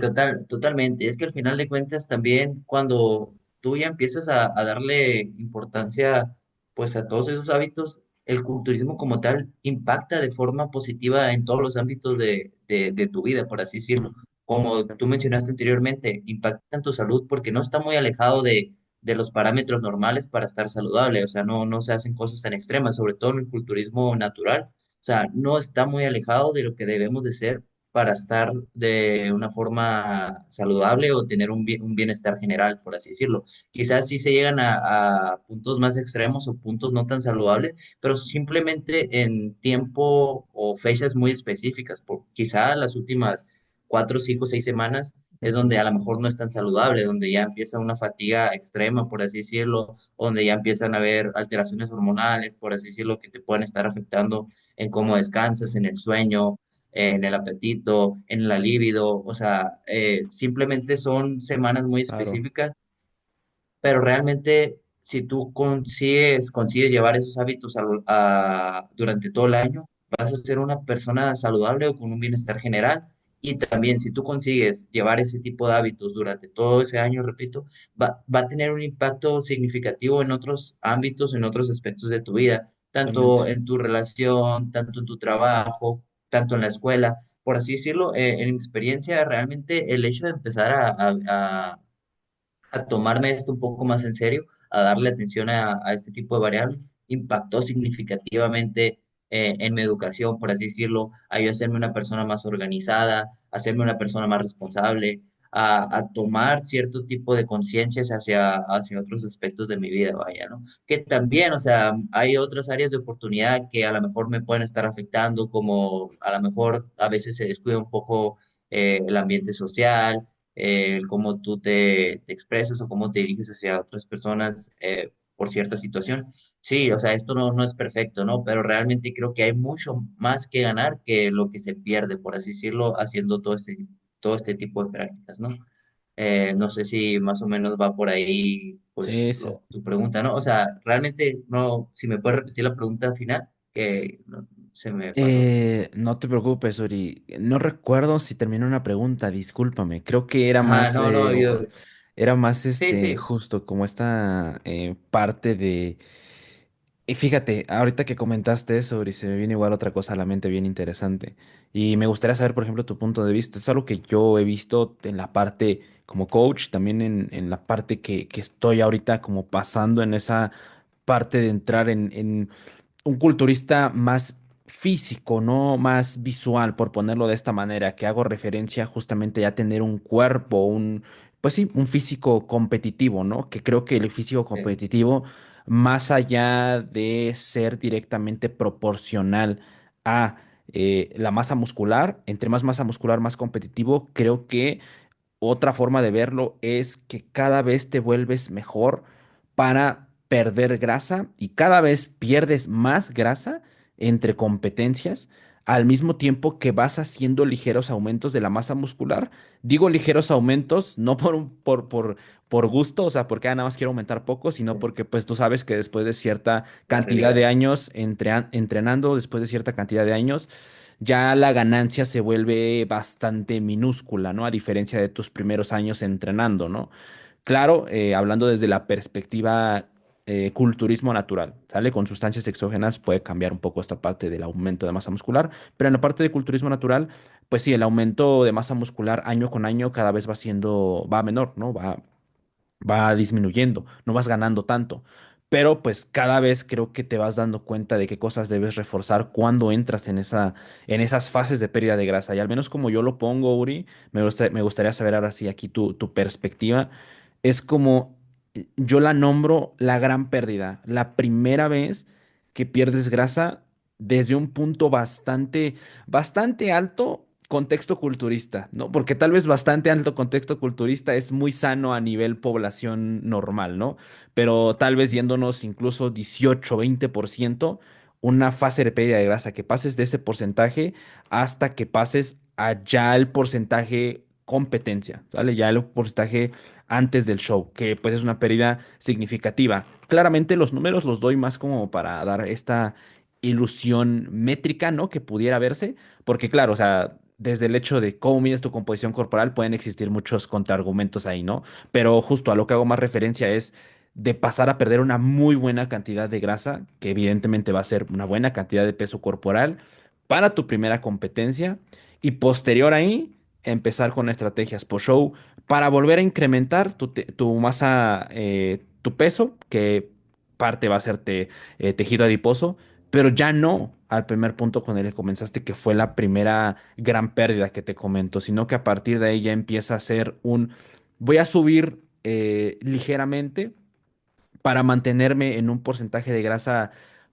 totalmente. Es que al final de cuentas también cuando tú ya empiezas a darle importancia pues a todos esos hábitos, el culturismo como tal impacta de forma positiva en todos los ámbitos de tu vida, por así decirlo. Como tú mencionaste anteriormente, impacta en tu salud porque no está muy alejado de los parámetros normales para estar saludable. O sea, no se hacen cosas tan extremas, sobre todo en el culturismo natural. O sea, no está muy alejado de lo que debemos de ser para estar de una forma saludable o tener un bienestar general, por así decirlo. Quizás sí se llegan a puntos más extremos o puntos no tan saludables, pero simplemente en tiempo o fechas muy específicas. Quizá las últimas 4, 5, 6 semanas es donde a lo mejor no es tan saludable, donde ya empieza una fatiga extrema, por así decirlo, donde ya empiezan a haber alteraciones hormonales, por así decirlo, que te pueden estar afectando en cómo descansas, en el sueño, en el apetito, en la libido, o sea, simplemente son semanas muy Claro, específicas, pero realmente si tú consigues llevar esos hábitos durante todo el año, vas a ser una persona saludable o con un bienestar general. Y también si tú consigues llevar ese tipo de hábitos durante todo ese año, repito, va a tener un impacto significativo en otros ámbitos, en otros aspectos de tu vida, tanto totalmente. en tu relación, tanto en tu trabajo, tanto en la escuela. Por así decirlo, en mi experiencia, realmente el hecho de empezar a tomarme esto un poco más en serio, a darle atención a este tipo de variables, impactó significativamente en mi educación, por así decirlo, a yo hacerme una persona más organizada, a hacerme una persona más responsable, a tomar cierto tipo de conciencias hacia otros aspectos de mi vida, vaya, ¿no? Que también, o sea, hay otras áreas de oportunidad que a lo mejor me pueden estar afectando, como a lo mejor a veces se descuida un poco el ambiente social, el cómo tú te expresas o cómo te diriges hacia otras personas por cierta situación. Sí, o sea, esto no es perfecto, ¿no? Pero realmente creo que hay mucho más que ganar que lo que se pierde, por así decirlo, haciendo todo este tipo de prácticas, ¿no? No sé si más o menos va por ahí, pues, Sí, sí. tu pregunta, ¿no? O sea, realmente no, si me puedes repetir la pregunta final, que se me pasó. No te preocupes, Uri. No recuerdo si terminó una pregunta, discúlpame. Creo que Ajá, no, no, yo, era más sí, sí, justo como esta parte de. Y fíjate, ahorita que comentaste eso, Uri, se me viene igual otra cosa a la mente bien interesante. Y me gustaría saber, por ejemplo, tu punto de vista. Es algo que yo he visto en la parte como coach, también en la parte que estoy ahorita como pasando en esa parte de entrar en un culturista más físico, ¿no? Más visual, por ponerlo de esta manera, que hago referencia justamente a tener un cuerpo, pues sí, un físico competitivo, ¿no? Que creo que el físico sí, competitivo, más allá de ser directamente proporcional a la masa muscular, entre más masa muscular, más competitivo, creo que otra forma de verlo es que cada vez te vuelves mejor para perder grasa y cada vez pierdes más grasa entre competencias al mismo tiempo que vas haciendo ligeros aumentos de la masa muscular. Digo ligeros aumentos no por gusto, o sea, porque nada más quiero aumentar poco, sino sí, porque pues tú sabes que después de cierta la cantidad de realidad. años entrenando, después de cierta cantidad de años, ya la ganancia se vuelve bastante minúscula, ¿no? A diferencia de tus primeros años entrenando, ¿no? Claro, hablando desde la perspectiva culturismo natural, ¿sale? Con sustancias exógenas puede cambiar un poco esta parte del aumento de masa muscular, pero en la parte de culturismo natural, pues sí, el aumento de masa muscular año con año cada vez va menor, ¿no? Va disminuyendo, no vas ganando tanto. Pero pues cada vez creo que te vas dando cuenta de qué cosas debes reforzar cuando entras en esas fases de pérdida de grasa. Y al menos como yo lo pongo, Uri, me gustaría saber ahora sí aquí tu perspectiva. Es como yo la nombro la gran pérdida. La primera vez que pierdes grasa desde un punto bastante alto contexto culturista, ¿no? Porque tal vez bastante alto contexto culturista es muy sano a nivel población normal, ¿no? Pero tal vez yéndonos incluso 18-20%, una fase de pérdida de grasa, que pases de ese porcentaje hasta que pases allá el porcentaje competencia, ¿sale? Ya el porcentaje antes del show, que pues es una pérdida significativa. Claramente los números los doy más como para dar esta ilusión métrica, ¿no? Que pudiera verse, porque claro, o sea, desde el hecho de cómo mides tu composición corporal pueden existir muchos contraargumentos ahí, ¿no? Pero justo a lo que hago más referencia es de pasar a perder una muy buena cantidad de grasa, que evidentemente va a ser una buena cantidad de peso corporal para tu primera competencia y posterior ahí empezar con estrategias post-show para volver a incrementar tu masa, tu peso, que parte va a ser tejido adiposo, pero ya no al primer punto con el que comenzaste, que fue la primera gran pérdida que te comento, sino que a partir de ahí ya empieza a ser voy a subir ligeramente para mantenerme en un porcentaje de grasa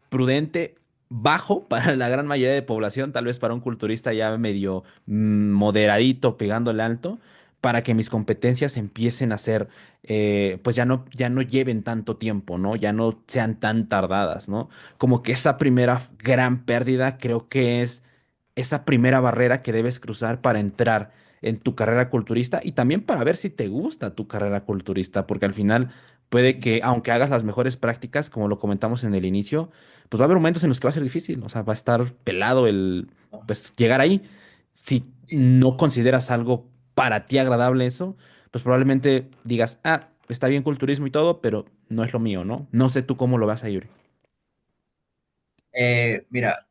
prudente, bajo para la gran mayoría de población, tal vez para un culturista ya medio moderadito, pegándole alto, para que mis competencias empiecen a ser, pues ya no lleven tanto tiempo, ¿no? Ya no sean tan tardadas, ¿no? Como que esa primera gran pérdida creo que es esa primera barrera que debes cruzar para entrar en tu carrera culturista y también para ver si te gusta tu carrera culturista, porque al final puede que, aunque hagas las mejores prácticas, como lo comentamos en el inicio, pues va a haber momentos en los que va a ser difícil, o sea, va a estar pelado ¿No? pues llegar ahí. Si Sí. no consideras algo para ti agradable eso, pues probablemente digas, ah, está bien culturismo y todo, pero no es lo mío, ¿no? No sé tú cómo lo vas a Yuri. Mira,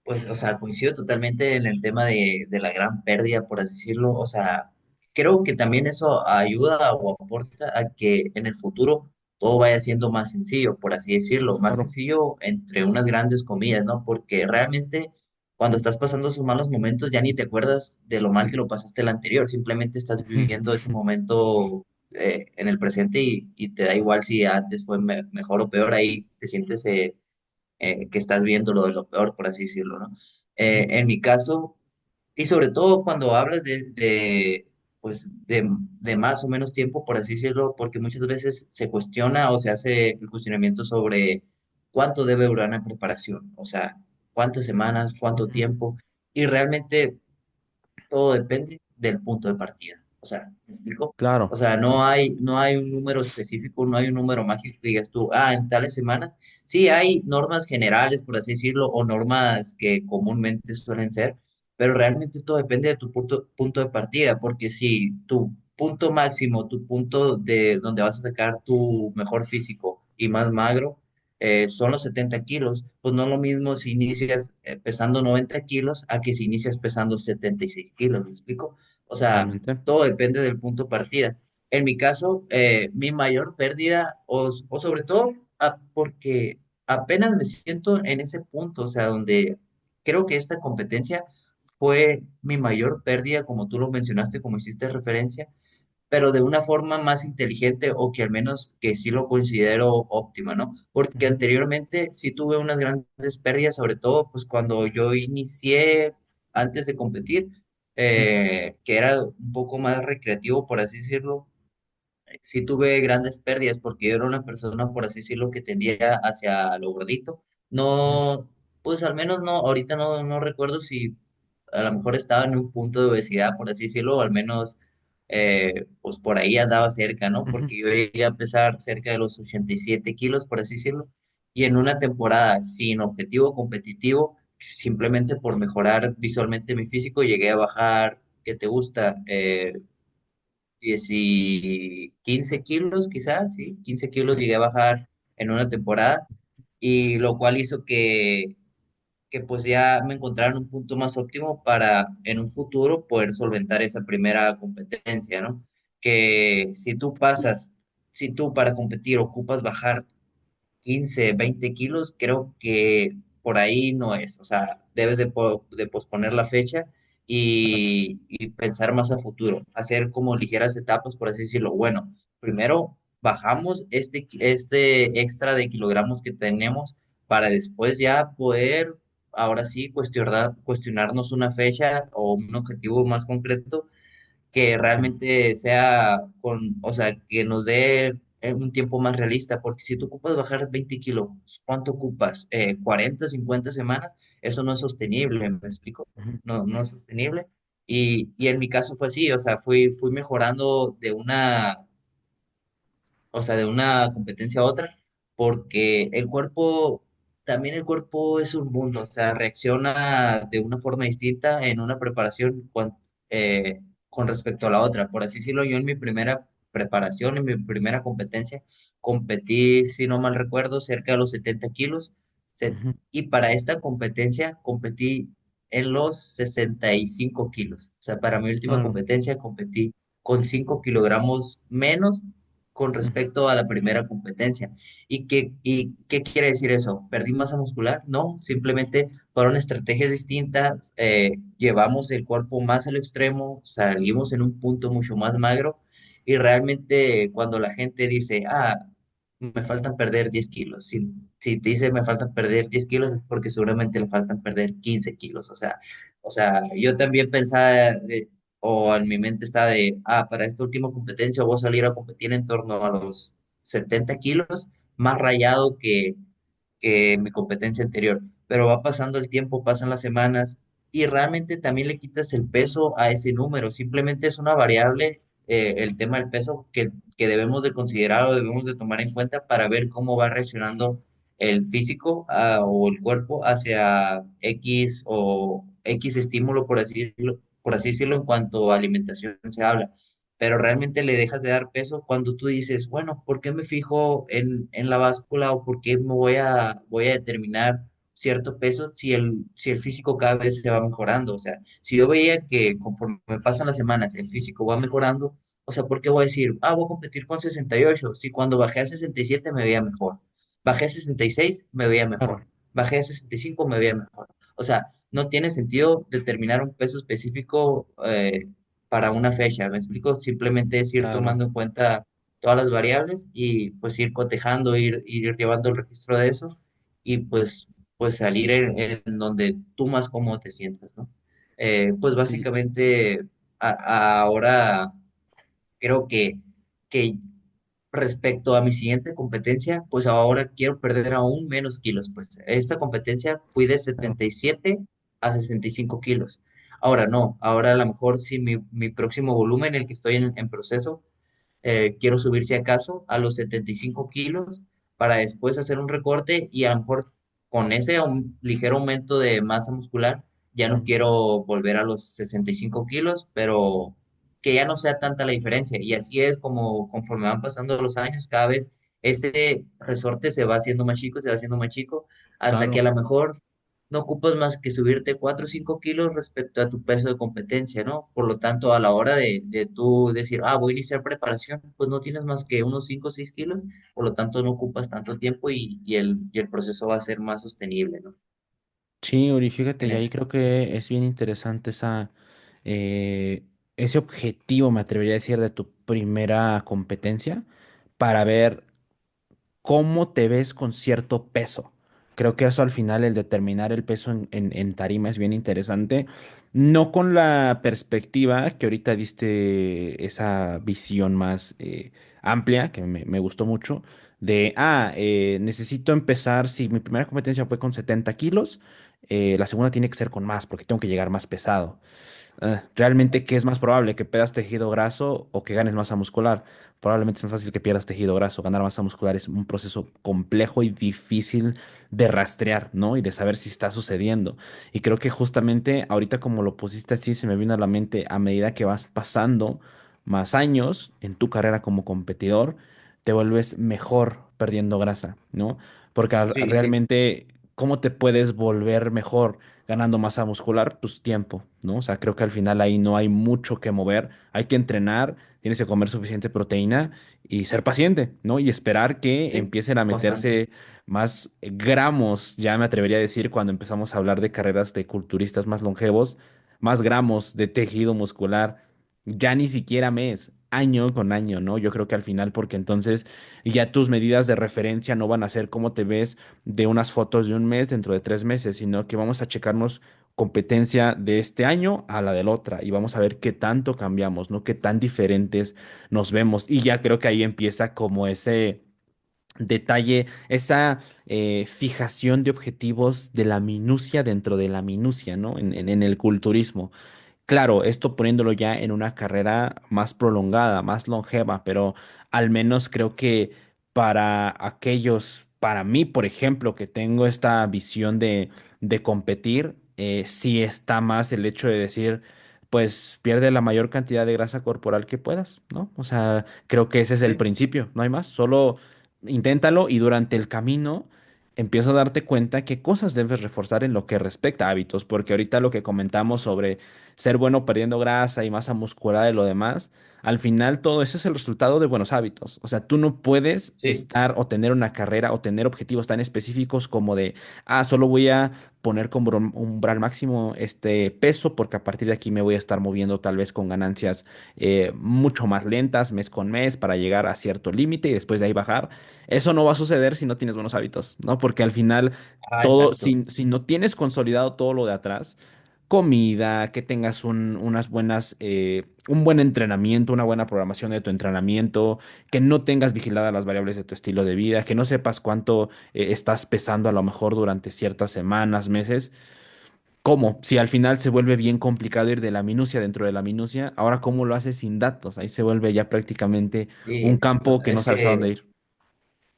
pues, o sea, coincido totalmente en el tema de la gran pérdida, por así decirlo. O sea, creo que también eso ayuda o aporta a que en el futuro todo vaya siendo más sencillo, por así decirlo, más Claro. sencillo entre unas grandes comillas, ¿no? Porque realmente cuando estás pasando esos malos momentos ya ni te acuerdas de lo mal que lo pasaste el anterior, simplemente estás viviendo ese momento en el presente y te da igual si antes fue mejor o peor, ahí te sientes que estás viendo lo de lo peor, por así decirlo, ¿no? En mi caso, y sobre todo cuando hablas pues, de más o menos tiempo, por así decirlo, porque muchas veces se cuestiona o se hace el cuestionamiento sobre cuánto debe durar una preparación, o sea, cuántas semanas, cuánto Ujú. tiempo, y realmente todo depende del punto de partida. O sea, ¿me explico? O Claro, sea, sí, sí. no hay un número específico, no hay un número mágico que digas tú, en tales semanas. Sí, hay normas generales, por así decirlo, o normas que comúnmente suelen ser, pero realmente todo depende de tu punto de partida, porque si tu punto máximo, tu punto de donde vas a sacar tu mejor físico y más magro, son los 70 kilos, pues no es lo mismo si inicias pesando 90 kilos a que si inicias pesando 76 kilos, ¿me explico? O sea, Totalmente. todo depende del punto de partida. En mi caso, mi mayor pérdida, o sobre todo porque apenas me siento en ese punto, o sea, donde creo que esta competencia fue mi mayor pérdida, como tú lo mencionaste, como hiciste referencia, pero de una forma más inteligente o que al menos que sí lo considero óptima, ¿no? Porque Ujú, anteriormente sí tuve unas grandes pérdidas, sobre todo pues cuando yo inicié antes de competir, ujú, que era un poco más recreativo, por así decirlo, sí tuve grandes pérdidas porque yo era una persona, por así decirlo, que tendía hacia lo gordito. ujú, No, pues al menos no, ahorita no recuerdo si a lo mejor estaba en un punto de obesidad, por así decirlo, o al menos pues por ahí andaba cerca, ¿no? ujú, Porque yo llegué a pesar cerca de los 87 kilos, por así decirlo, y en una temporada sin objetivo competitivo, simplemente por mejorar visualmente mi físico, llegué a bajar, ¿qué te gusta? 15 kilos quizás, sí, 15 kilos ok, llegué a bajar en una temporada y lo cual hizo que pues ya me encontrara en un punto más óptimo para en un futuro poder solventar esa primera competencia, ¿no? Que si tú para competir ocupas bajar 15 20 kilos, creo que por ahí no es. O sea, debes de posponer la fecha claro. y pensar más a futuro, hacer como ligeras etapas, por así decirlo. Bueno, primero bajamos este extra de kilogramos que tenemos para después ya poder, ahora sí, cuestionarnos una fecha o un objetivo más concreto que Ujú, realmente sea o sea, que nos dé un tiempo más realista, porque si tú ocupas bajar 20 kilos, ¿cuánto ocupas? 40, 50 semanas, eso no es sostenible, ¿me explico? ujú, No es sostenible. Y en mi caso fue así, o sea, fui mejorando o sea, de una competencia a otra, porque también el cuerpo es un mundo, o sea, reacciona de una forma distinta en una preparación con respecto a la otra. Por así decirlo, yo en mi primera preparación, en mi primera competencia, competí, si no mal recuerdo, cerca de los 70 kilos, ujú, y para esta competencia competí en los 65 kilos. O sea, para mi última claro. competencia competí con 5 kilogramos menos con Ujú, respecto a la primera competencia. ¿Y qué quiere decir eso? ¿Perdí masa muscular? No, simplemente fueron estrategias distintas, llevamos el cuerpo más al extremo, salimos en un punto mucho más magro y realmente cuando la gente dice, me faltan perder 10 kilos, si te dice me faltan perder 10 kilos es porque seguramente le faltan perder 15 kilos, o sea, yo también pensaba, o en mi mente está para esta última competencia voy a salir a competir en torno a los 70 kilos, más rayado que mi competencia anterior. Pero va pasando el tiempo, pasan las semanas y realmente también le quitas el peso a ese número. Simplemente es una variable, el tema del peso, que debemos de considerar o debemos de tomar en cuenta para ver cómo va reaccionando el físico o el cuerpo hacia X o X estímulo, por así decirlo, en cuanto a alimentación se habla, pero realmente le dejas de dar peso cuando tú dices, bueno, ¿por qué me fijo en la báscula o por qué voy a determinar cierto peso si el físico cada vez se va mejorando? O sea, si yo veía que conforme pasan las semanas el físico va mejorando, O sea, ¿por qué voy a decir, voy a competir con 68 si cuando bajé a 67 me veía mejor? Bajé a 66 me veía Claro. mejor. Bajé a 65 me veía mejor. O sea, no tiene sentido determinar un peso específico para una fecha. ¿Me explico? Simplemente es ir Claro. tomando en cuenta todas las variables y pues ir cotejando, ir llevando el registro de eso y pues salir en donde tú más cómodo te sientas, ¿no? Pues Sí, básicamente ahora creo que respecto a mi siguiente competencia, pues ahora quiero perder aún menos kilos. Pues esta competencia fui de claro. 77 a 65 kilos. Ahora no, ahora a lo mejor sí mi próximo volumen, el que estoy en proceso, quiero subir si acaso a los 75 kilos para después hacer un recorte y a lo mejor con ese ligero aumento de masa muscular ya no Claro. quiero volver a los 65 kilos, pero que ya no sea tanta la diferencia. Y así es como conforme van pasando los años, cada vez ese resorte se va haciendo más chico, se va haciendo más chico, hasta que a Claro. lo mejor no ocupas más que subirte 4 o 5 kilos respecto a tu peso de competencia, ¿no? Por lo tanto, a la hora de tú decir, voy a iniciar preparación, pues no tienes más que unos 5 o 6 kilos, por lo tanto no ocupas tanto tiempo y el proceso va a ser más sostenible, ¿no? Sí, Uri, fíjate, En y ahí ese. creo que es bien interesante eh, ese objetivo, me atrevería a decir, de tu primera competencia para ver cómo te ves con cierto peso. Creo que eso al final, el determinar el peso en tarima es bien interesante. No con la perspectiva que ahorita diste esa visión más amplia, que me gustó mucho, de, necesito empezar, si mi primera competencia fue con 70 kilos, la segunda tiene que ser con más, porque tengo que llegar más pesado. Realmente, ¿qué es más probable? ¿Que pierdas tejido graso o que ganes masa muscular? Probablemente es más fácil que pierdas tejido graso. Ganar masa muscular es un proceso complejo y difícil de rastrear, ¿no? Y de saber si está sucediendo. Y creo que justamente ahorita como lo pusiste así, se me vino a la mente a medida que vas pasando más años en tu carrera como competidor, te vuelves mejor perdiendo grasa, ¿no? Porque Sí, sí, realmente, ¿cómo te puedes volver mejor? Ganando masa muscular, pues tiempo, ¿no? O sea, creo que al final ahí no hay mucho que mover, hay que entrenar, tienes que comer suficiente proteína y ser paciente, ¿no? Y esperar que sí, empiecen a bastante. meterse más gramos, ya me atrevería a decir, cuando empezamos a hablar de carreras de culturistas más longevos, más gramos de tejido muscular, ya ni siquiera mes. Año con año, ¿no? Yo creo que al final, porque entonces ya tus medidas de referencia no van a ser cómo te ves de unas fotos de un mes dentro de 3 meses, sino que vamos a checarnos competencia de este año a la del otra y vamos a ver qué tanto cambiamos, ¿no? Qué tan diferentes nos vemos. Y ya creo que ahí empieza como ese detalle, esa fijación de objetivos de la minucia dentro de la minucia, ¿no? En el culturismo. Claro, esto poniéndolo ya en una carrera más prolongada, más longeva, pero al menos creo que para aquellos, para mí, por ejemplo, que tengo esta visión de competir, sí está más el hecho de decir, pues pierde la mayor cantidad de grasa corporal que puedas, ¿no? O sea, creo que ese es el Sí, principio, no hay más, solo inténtalo y durante el camino empieza a darte cuenta qué cosas debes reforzar en lo que respecta a hábitos, porque ahorita lo que comentamos sobre ser bueno perdiendo grasa y masa muscular y lo demás, al final todo eso es el resultado de buenos hábitos. O sea, tú no puedes sí. estar o tener una carrera o tener objetivos tan específicos como de, solo voy a poner como umbral máximo este peso porque a partir de aquí me voy a estar moviendo tal vez con ganancias mucho más lentas mes con mes para llegar a cierto límite y después de ahí bajar. Eso no va a suceder si no tienes buenos hábitos, ¿no? Porque al final todo, Exacto. si no tienes consolidado todo lo de atrás, comida, que tengas unas buenas, un buen entrenamiento, una buena programación de tu entrenamiento, que no tengas vigiladas las variables de tu estilo de vida, que no sepas cuánto estás pesando a lo mejor durante ciertas semanas, meses. ¿Cómo? Si al final se vuelve bien complicado ir de la minucia dentro de la minucia, ahora ¿cómo lo haces sin datos? Ahí se vuelve ya prácticamente un Y campo que no es sabes a dónde que ir.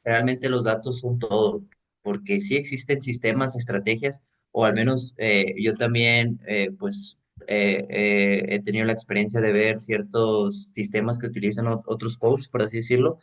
realmente los datos son todo, porque sí existen sistemas, estrategias, o al menos yo también, pues, he tenido la experiencia de ver ciertos sistemas que utilizan otros coaches, por así decirlo,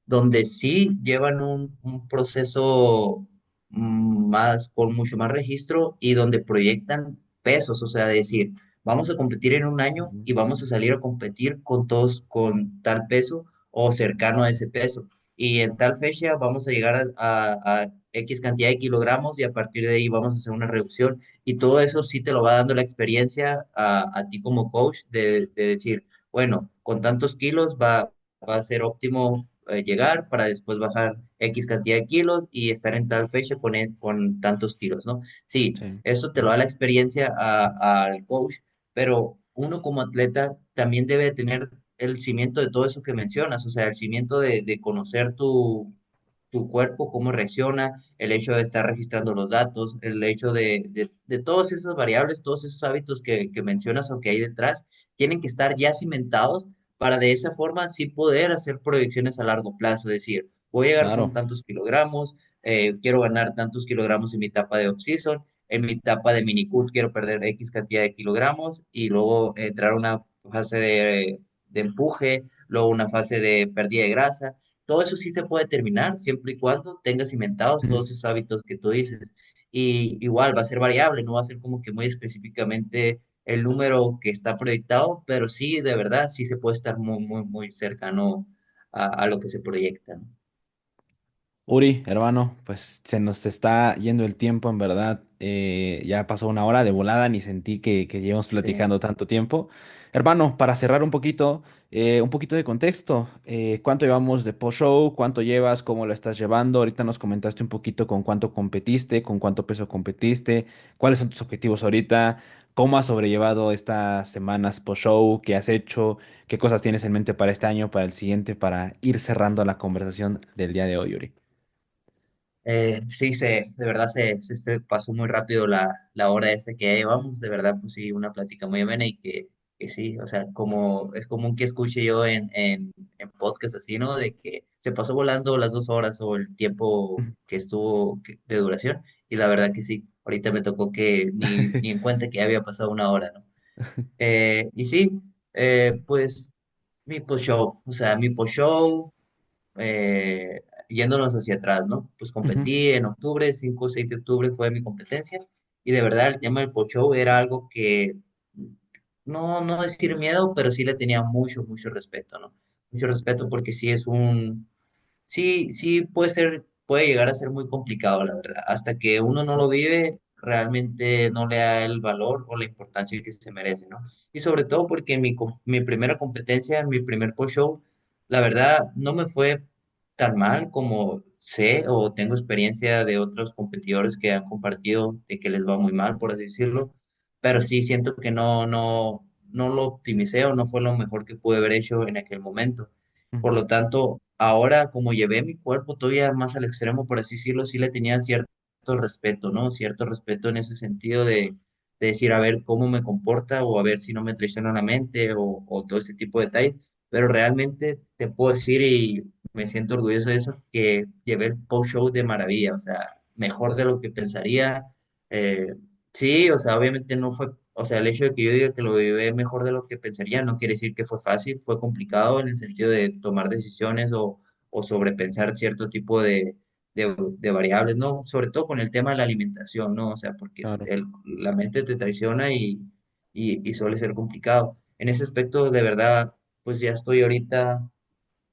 donde sí llevan un proceso más, con mucho más registro y donde proyectan pesos, o sea, decir, vamos a competir en un año Ujú. y vamos a salir a competir con todos con tal peso o cercano a ese peso. Y en tal fecha vamos a llegar a X cantidad de kilogramos y a partir de ahí vamos a hacer una reducción. Y todo eso sí te lo va dando la experiencia a ti como coach de decir, bueno, con tantos kilos va a ser óptimo llegar para después bajar X cantidad de kilos y estar en tal fecha con tantos kilos, ¿no? Sí, Sí, eso te lo da la experiencia al coach, pero uno como atleta también debe tener el cimiento de todo eso que mencionas, o sea, el cimiento de conocer tu cuerpo, cómo reacciona, el hecho de estar registrando los datos, el hecho de todas esas variables, todos esos hábitos que mencionas o que hay detrás, tienen que estar ya cimentados para de esa forma sí poder hacer proyecciones a largo plazo, es decir, voy a llegar con claro. tantos kilogramos, quiero ganar tantos kilogramos en mi etapa de off-season, en mi etapa de minicut quiero perder X cantidad de kilogramos y luego entrar a una fase de empuje, luego una fase de pérdida de grasa. Todo eso sí se puede terminar siempre y cuando tengas cimentados Ujú. todos esos hábitos que tú dices. Y igual va a ser variable, no va a ser como que muy específicamente el número que está proyectado, pero sí, de verdad, sí se puede estar muy, muy, muy cercano a lo que se proyecta, ¿no? Uri, hermano, pues se nos está yendo el tiempo, en verdad. Ya pasó una hora de volada, ni sentí que llevamos Sí. platicando tanto tiempo. Hermano, para cerrar un poquito de contexto. ¿Cuánto llevamos de post-show? ¿Cuánto llevas? ¿Cómo lo estás llevando? Ahorita nos comentaste un poquito con cuánto competiste, con cuánto peso competiste, cuáles son tus objetivos ahorita, cómo has sobrellevado estas semanas post-show, qué has hecho, qué cosas tienes en mente para este año, para el siguiente, para ir cerrando la conversación del día de hoy, Uri. Sí, de verdad se pasó muy rápido la hora esta que ya llevamos, de verdad, pues sí, una plática muy amena y que sí, o sea, como es común que escuche yo en podcast así, ¿no? De que se pasó volando las 2 horas o el tiempo que estuvo de duración, y la verdad que sí, ahorita me tocó que ni en cuenta que ya había pasado una hora, ¿no? Y sí, pues mi post-show, o sea, mi post-show yéndonos hacia atrás, ¿no? Pues Ujú, competí en octubre, 5 o 6 de octubre fue mi competencia y de verdad el tema del post-show era algo que no decir miedo, pero sí le tenía mucho, mucho respeto, ¿no? Mucho respeto porque sí es sí puede ser, puede llegar a ser muy complicado, la verdad. Hasta que uno no lo vive, realmente no le da el valor o la importancia que se merece, ¿no? Y sobre todo porque en mi primera competencia, en mi primer post-show, la verdad no me fue tan mal como sé o tengo experiencia de otros competidores que han compartido de que les va muy mal, por así decirlo, pero sí siento que no lo optimicé o no fue lo mejor que pude haber hecho en aquel momento. Por ujú, lo tanto, ahora como llevé mi cuerpo todavía más al extremo, por así decirlo, sí le tenía cierto respeto, ¿no? Cierto respeto en ese sentido de decir, a ver cómo me comporta o a ver si no me traiciona la mente o todo ese tipo de detalles. Pero realmente te puedo decir y me siento orgulloso de eso, que llevé el post-show de maravilla, o sea, mejor de lo que pensaría. Eh, sí, o sea, obviamente no fue, o sea, el hecho de que yo diga que lo llevé mejor de lo que pensaría no quiere decir que fue fácil, fue complicado en el sentido de tomar decisiones o sobrepensar cierto tipo de variables, ¿no? Sobre todo con el tema de la alimentación, ¿no? O sea, porque claro. la mente te traiciona y suele ser complicado. En ese aspecto, de verdad, pues ya estoy ahorita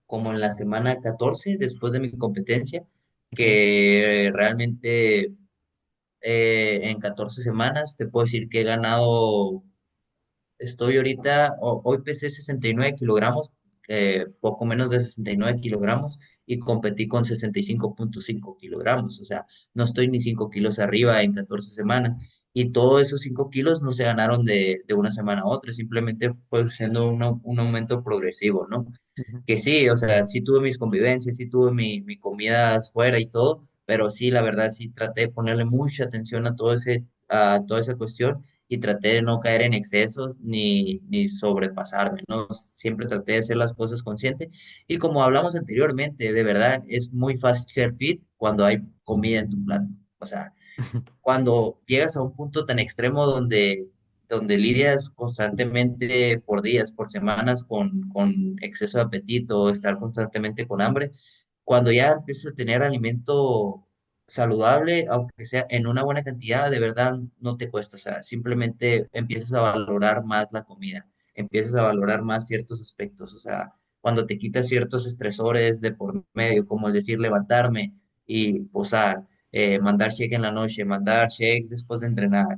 como en la semana 14 después de mi competencia, Ok. que realmente en 14 semanas te puedo decir que he ganado, estoy ahorita, hoy pesé 69 kilogramos, poco menos de 69 kilogramos y competí con 65,5 kilogramos, o sea, no estoy ni 5 kilos arriba en 14 semanas. Y todos esos 5 kilos no se ganaron de una semana a otra, simplemente fue siendo un aumento progresivo, ¿no? Ujú, Que sí, o sea, sí tuve mis convivencias, sí tuve mi comidas fuera y todo, pero sí, la verdad, sí traté de ponerle mucha atención a toda esa cuestión y traté de no caer en excesos ni sobrepasarme, ¿no? Siempre traté de hacer las cosas consciente y como hablamos anteriormente, de verdad, es muy fácil ser fit cuando hay comida en tu plato. O sea, cuando llegas a un punto tan extremo donde lidias constantemente por días, por semanas con exceso de apetito, estar constantemente con hambre, cuando ya empiezas a tener alimento saludable, aunque sea en una buena cantidad, de verdad no te cuesta. O sea, simplemente empiezas a valorar más la comida, empiezas a valorar más ciertos aspectos. O sea, cuando te quitas ciertos estresores de por medio, como el decir levantarme y posar, mandar shake en la noche, mandar shake después de entrenar,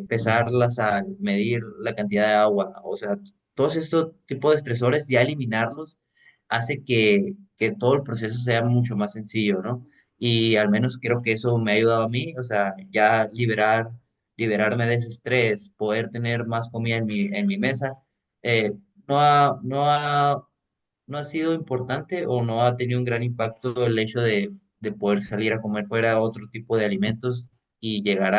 pesar Ujú. la sal, medir la cantidad de agua, o sea, todos estos tipos de estresores, ya eliminarlos hace que todo el proceso sea mucho más sencillo, ¿no? Y al menos creo que eso me ha ayudado a mí, o sea, ya liberarme de ese estrés, poder tener más comida en mi mesa, eh, no ha, no ha, no ha sido importante o no ha tenido un gran impacto el hecho de poder salir a comer fuera otro tipo de alimentos y llegar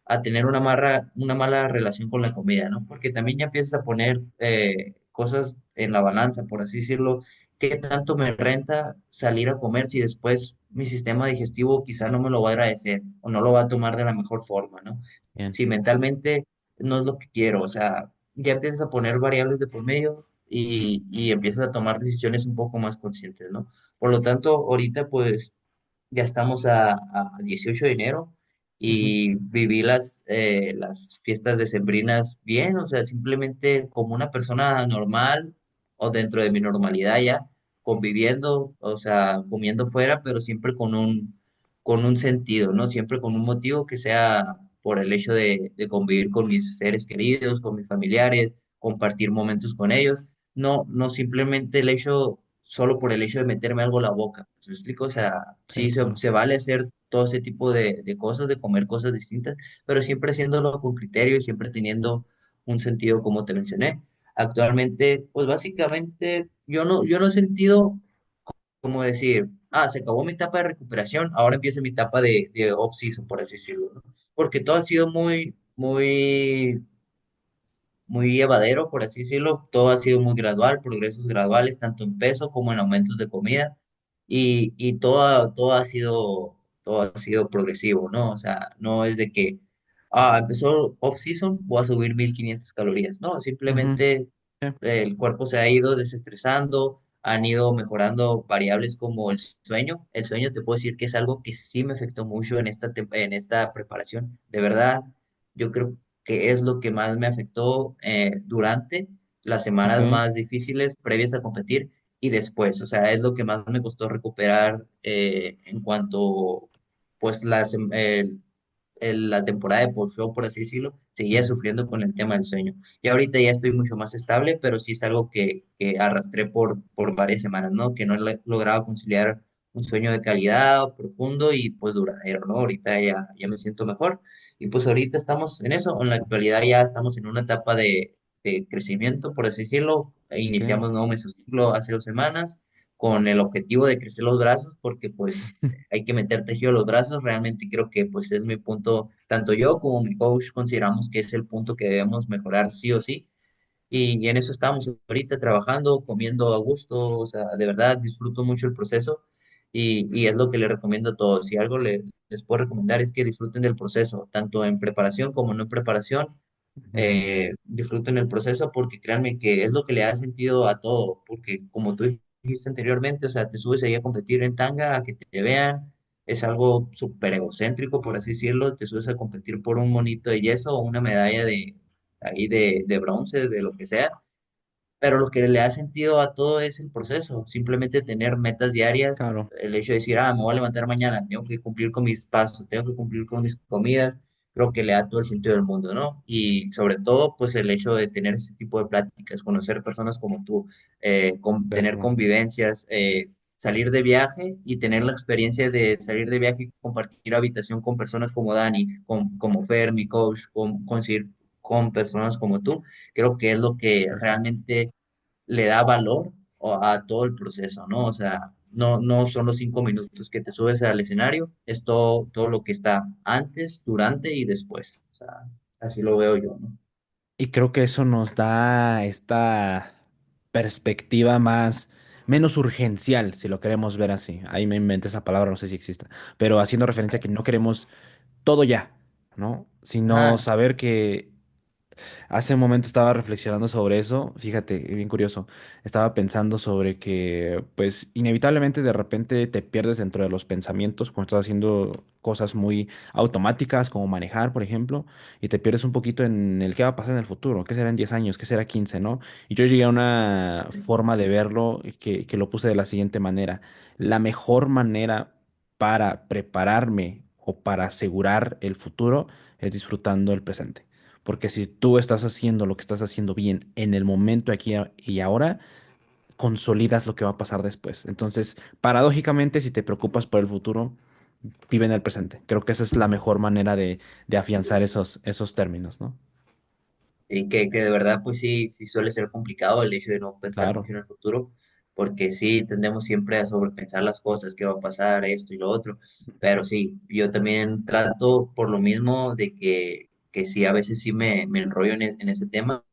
a tener una mala relación con la comida, ¿no? Porque también ya empiezas a poner cosas en la balanza, por así decirlo. ¿Qué tanto me renta salir a comer si después mi sistema digestivo quizá no me lo va a agradecer o no lo va a tomar de la mejor forma, ¿no? Bien, Si mentalmente no es lo que quiero, o sea, ya empiezas a poner variables de por medio y empiezas a tomar decisiones un poco más conscientes, ¿no? Por lo tanto, ahorita pues ya estamos a 18 de enero ujú, y viví las fiestas decembrinas bien, o sea, simplemente como una persona normal o dentro de mi normalidad ya, conviviendo, o sea, comiendo fuera, pero siempre con un sentido, ¿no? Siempre con un motivo que sea por el hecho de convivir con mis seres queridos, con mis familiares, compartir momentos con ellos, no simplemente el hecho solo por el hecho de meterme algo a la boca. ¿Me explico? O sea, sí, sí claro. se vale hacer todo ese tipo de cosas, de comer cosas distintas, pero siempre haciéndolo con criterio y siempre teniendo un sentido como te mencioné. Actualmente, pues básicamente yo no he sentido como decir, ah, se acabó mi etapa de recuperación, ahora empieza mi etapa de off-season, por así decirlo, ¿no? Porque todo ha sido muy llevadero, por así decirlo. Todo ha sido muy gradual, progresos graduales, tanto en peso como en aumentos de comida. Y todo ha sido progresivo, ¿no? O sea, no es de que, ah, empezó off-season, voy a subir 1500 calorías. No, Ujú, simplemente sí, el cuerpo se ha ido desestresando, han ido mejorando variables como el sueño. El sueño te puedo decir que es algo que sí me afectó mucho en en esta preparación. De verdad, yo creo que es lo que más me afectó durante las ok, semanas más difíciles previas a competir y después. O sea, es lo que más me costó recuperar en cuanto, pues, la temporada de post-show, por así decirlo, seguía ujú, sufriendo con el tema del sueño. Y ahorita ya estoy mucho más estable, pero sí es algo que arrastré por varias semanas, ¿no? Que no he logrado conciliar un sueño de calidad, profundo y pues duradero, ¿no? Ahorita ya me siento mejor. Y pues ahorita estamos en eso, en la actualidad ya estamos en una etapa de crecimiento, por así decirlo. ok. Iniciamos nuevo mesociclo hace 2 semanas con el objetivo de crecer los brazos, porque pues hay que meter tejido a los brazos. Realmente creo que pues es mi punto, tanto yo como mi coach consideramos que es el punto que debemos mejorar sí o sí. Y en eso estamos ahorita trabajando, comiendo a gusto, o sea, de verdad disfruto mucho el proceso y es lo que le recomiendo a todos. Si algo les puedo recomendar es que disfruten del proceso, tanto en preparación como no en preparación. Ujú, Disfruten el proceso porque créanme que es lo que le da sentido a todo, porque como tú dijiste anteriormente, o sea, te subes ahí a competir en tanga, a que te vean, es algo súper egocéntrico, por así decirlo, te subes a competir por un monito de yeso o una medalla de bronce, de lo que sea, pero lo que le da sentido a todo es el proceso, simplemente tener metas diarias, claro. el hecho de decir, ah, me voy a levantar mañana, tengo que cumplir con mis pasos, tengo que cumplir con mis comidas, creo que le da todo el sentido del mundo, ¿no? Y sobre todo, pues el hecho de tener ese tipo de pláticas, conocer personas como tú, tener Verlo. convivencias, salir de viaje y tener la experiencia de salir de viaje y compartir habitación con personas como Dani, como Fer, mi coach, conseguir con personas como tú, creo que es lo que Ujú. realmente le da valor a todo el proceso, ¿no? O sea, no son los 5 minutos que te subes al escenario, es todo lo que está antes, durante y después. O sea, así lo veo yo, ¿no? Y creo que eso nos da esta perspectiva más, menos urgencial, si lo queremos ver así. Ahí me inventé esa palabra, no sé si exista, pero haciendo referencia a que no queremos todo ya, ¿no? Sino Ajá, saber que Hace un momento estaba reflexionando sobre eso, fíjate, bien curioso. Estaba pensando sobre que, pues, inevitablemente de repente te pierdes dentro de los pensamientos cuando estás haciendo cosas muy automáticas, como manejar, por ejemplo, y te pierdes un poquito en el qué va a pasar en el futuro, qué será en 10 años, qué será 15, ¿no? Y yo llegué a una forma de verlo que lo puse de la siguiente manera. La mejor manera para prepararme o para asegurar el futuro es disfrutando el presente. Porque si tú estás haciendo lo que estás haciendo bien en el momento y ahora, consolidas lo que va a pasar después. Entonces, paradójicamente, si te preocupas por el futuro, vive en el presente. Creo que esa es la mejor manera de afianzar esos términos, ¿no? Y que de verdad, pues sí, sí suele ser complicado el hecho de no pensar mucho Claro, en el futuro, porque sí tendemos siempre a sobrepensar las cosas, qué va a pasar, esto y lo otro, pero sí, yo también trato por lo mismo de que sí, a veces sí me enrollo en ese tema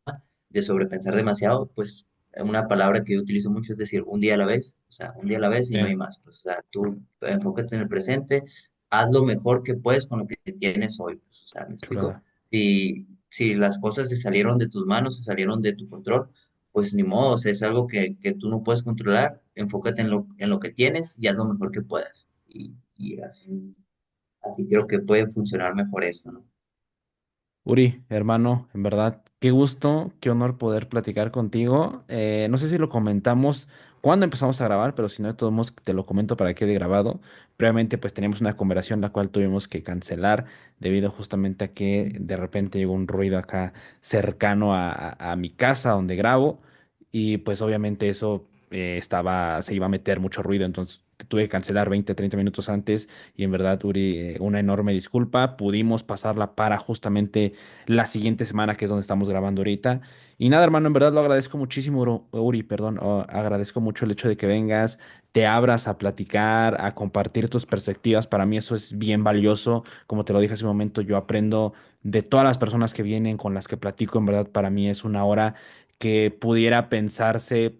de sobrepensar demasiado, pues una palabra que yo utilizo mucho es decir, un día a la vez, o sea, un día a la vez y no sí, hay más, pues, o sea, tú enfócate en el presente, haz lo mejor que puedes con lo que tienes hoy, pues, o sea, ¿me explico? chulada. Si las cosas se salieron de tus manos, se salieron de tu control, pues ni modo, o sea, es algo que tú no puedes controlar, enfócate en lo que tienes y haz lo mejor que puedas. Y así, así creo que puede funcionar mejor esto, ¿no? Uri, hermano, en verdad, qué gusto, qué honor poder platicar contigo. No sé si lo comentamos cuando empezamos a grabar, pero si no, de todos modos te lo comento para que quede grabado. Previamente, pues teníamos una conversación la cual tuvimos que cancelar debido justamente a que de repente llegó un ruido acá cercano a mi casa donde grabo y pues obviamente eso se iba a meter mucho ruido, entonces tuve que cancelar 20, 30 minutos antes y en verdad, Uri, una enorme disculpa. Pudimos pasarla para justamente la siguiente semana, que es donde estamos grabando ahorita. Y nada, hermano, en verdad lo agradezco muchísimo, Uri, perdón. Agradezco mucho el hecho de que vengas, te abras a platicar, a compartir tus perspectivas. Para mí eso es bien valioso. Como te lo dije hace un momento, yo aprendo de todas las personas que vienen, con las que platico. En verdad, para mí es una hora que pudiera pensarse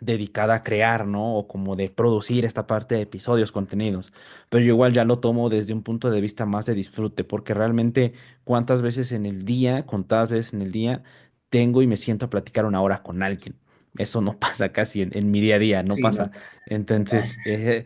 dedicada a crear, ¿no? O como de producir esta parte de episodios, contenidos. Pero yo igual ya lo tomo desde un punto de vista más de disfrute, porque realmente cuántas veces en el día, contadas veces en el día, tengo y me siento a platicar una hora con alguien. Eso no pasa casi en mi día a día, no Sí, no pasa. pasa, no pasa. Entonces,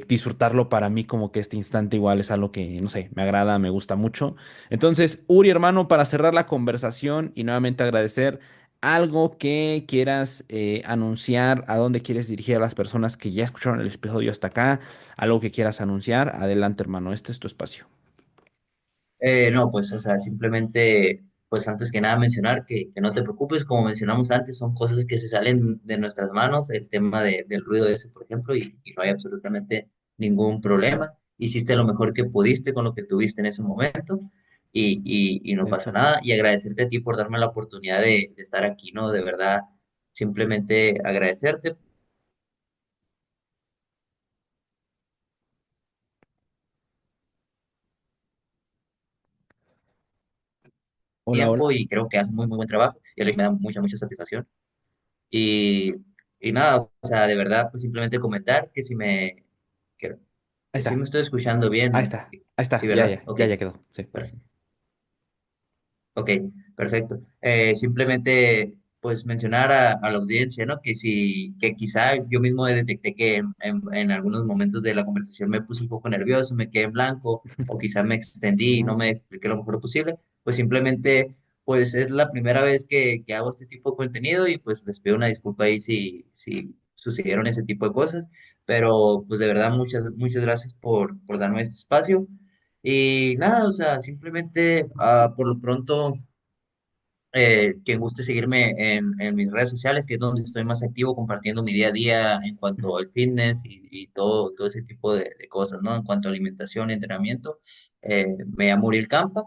disfrutarlo para mí como que este instante igual es algo que, no sé, me agrada, me gusta mucho. Entonces, Uri, hermano, para cerrar la conversación y nuevamente agradecer. Algo que quieras anunciar, a dónde quieres dirigir a las personas que ya escucharon el episodio hasta acá, algo que quieras anunciar, adelante, hermano, este es tu espacio. No, pues, o sea, simplemente, pues antes que nada mencionar que no te preocupes, como mencionamos antes, son cosas que se salen de nuestras manos, el tema del ruido ese, por ejemplo, y no hay absolutamente ningún problema. Hiciste lo mejor que pudiste con lo que tuviste en ese momento y no pasa Listo. nada. Y agradecerte a ti por darme la oportunidad de estar aquí, ¿no? De verdad, simplemente agradecerte por el Hola, hola. tiempo y creo que haces muy, muy buen trabajo y me da mucha, mucha satisfacción. Y, y nada, o sea, de verdad, pues simplemente comentar que, Ahí que sí me está, estoy escuchando ahí bien. está, ahí Sí, está, ya, ¿verdad? ya, Ok, ya, ya quedó. Sí. perfecto. Ok, perfecto. Simplemente, pues mencionar a la audiencia, ¿no? Que si, que quizá yo mismo detecté que en algunos momentos de la conversación me puse un poco nervioso, me quedé en blanco, o quizá me extendí y no No, me expliqué lo mejor posible, pues simplemente, pues es la primera vez que hago este tipo de contenido y pues les pido una disculpa ahí si sucedieron ese tipo de cosas, pero pues de verdad muchas, muchas gracias por darme este espacio. Y nada, o sea, simplemente por lo pronto, quien guste seguirme en mis redes sociales, que es donde estoy más activo compartiendo mi día a día en cuanto al fitness y todo, todo ese tipo de cosas, ¿no? En cuanto a alimentación y entrenamiento, me llamo Uriel Campa,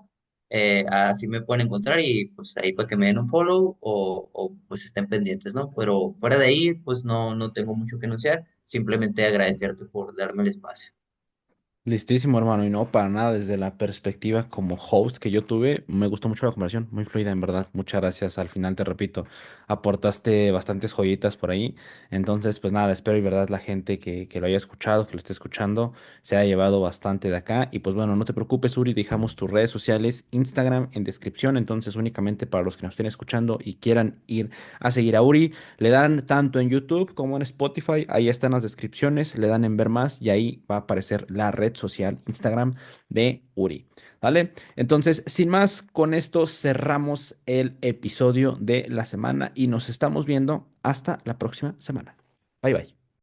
así me pueden encontrar y pues ahí para que me den un follow o pues estén pendientes, ¿no? Pero fuera de ahí, pues no tengo mucho que anunciar, simplemente agradecerte por darme el espacio. Listísimo, hermano, y no para nada desde la perspectiva como host que yo tuve, me gustó mucho la conversación, muy fluida en verdad. Muchas gracias. Al final te repito, aportaste bastantes joyitas por ahí. Entonces, pues nada, espero y verdad la gente que lo haya escuchado, que lo esté escuchando, se haya llevado bastante de acá. Y pues bueno, no te preocupes, Uri, dejamos tus redes sociales, Instagram en descripción. Entonces, únicamente para los que nos estén escuchando y quieran ir a seguir a Uri. Le dan tanto en YouTube como en Spotify, ahí están las descripciones, le dan en ver más y ahí va a aparecer la red social Instagram de Uri. ¿Vale? Entonces, sin más, con esto cerramos el episodio de la semana y nos estamos viendo hasta la próxima semana. Bye bye.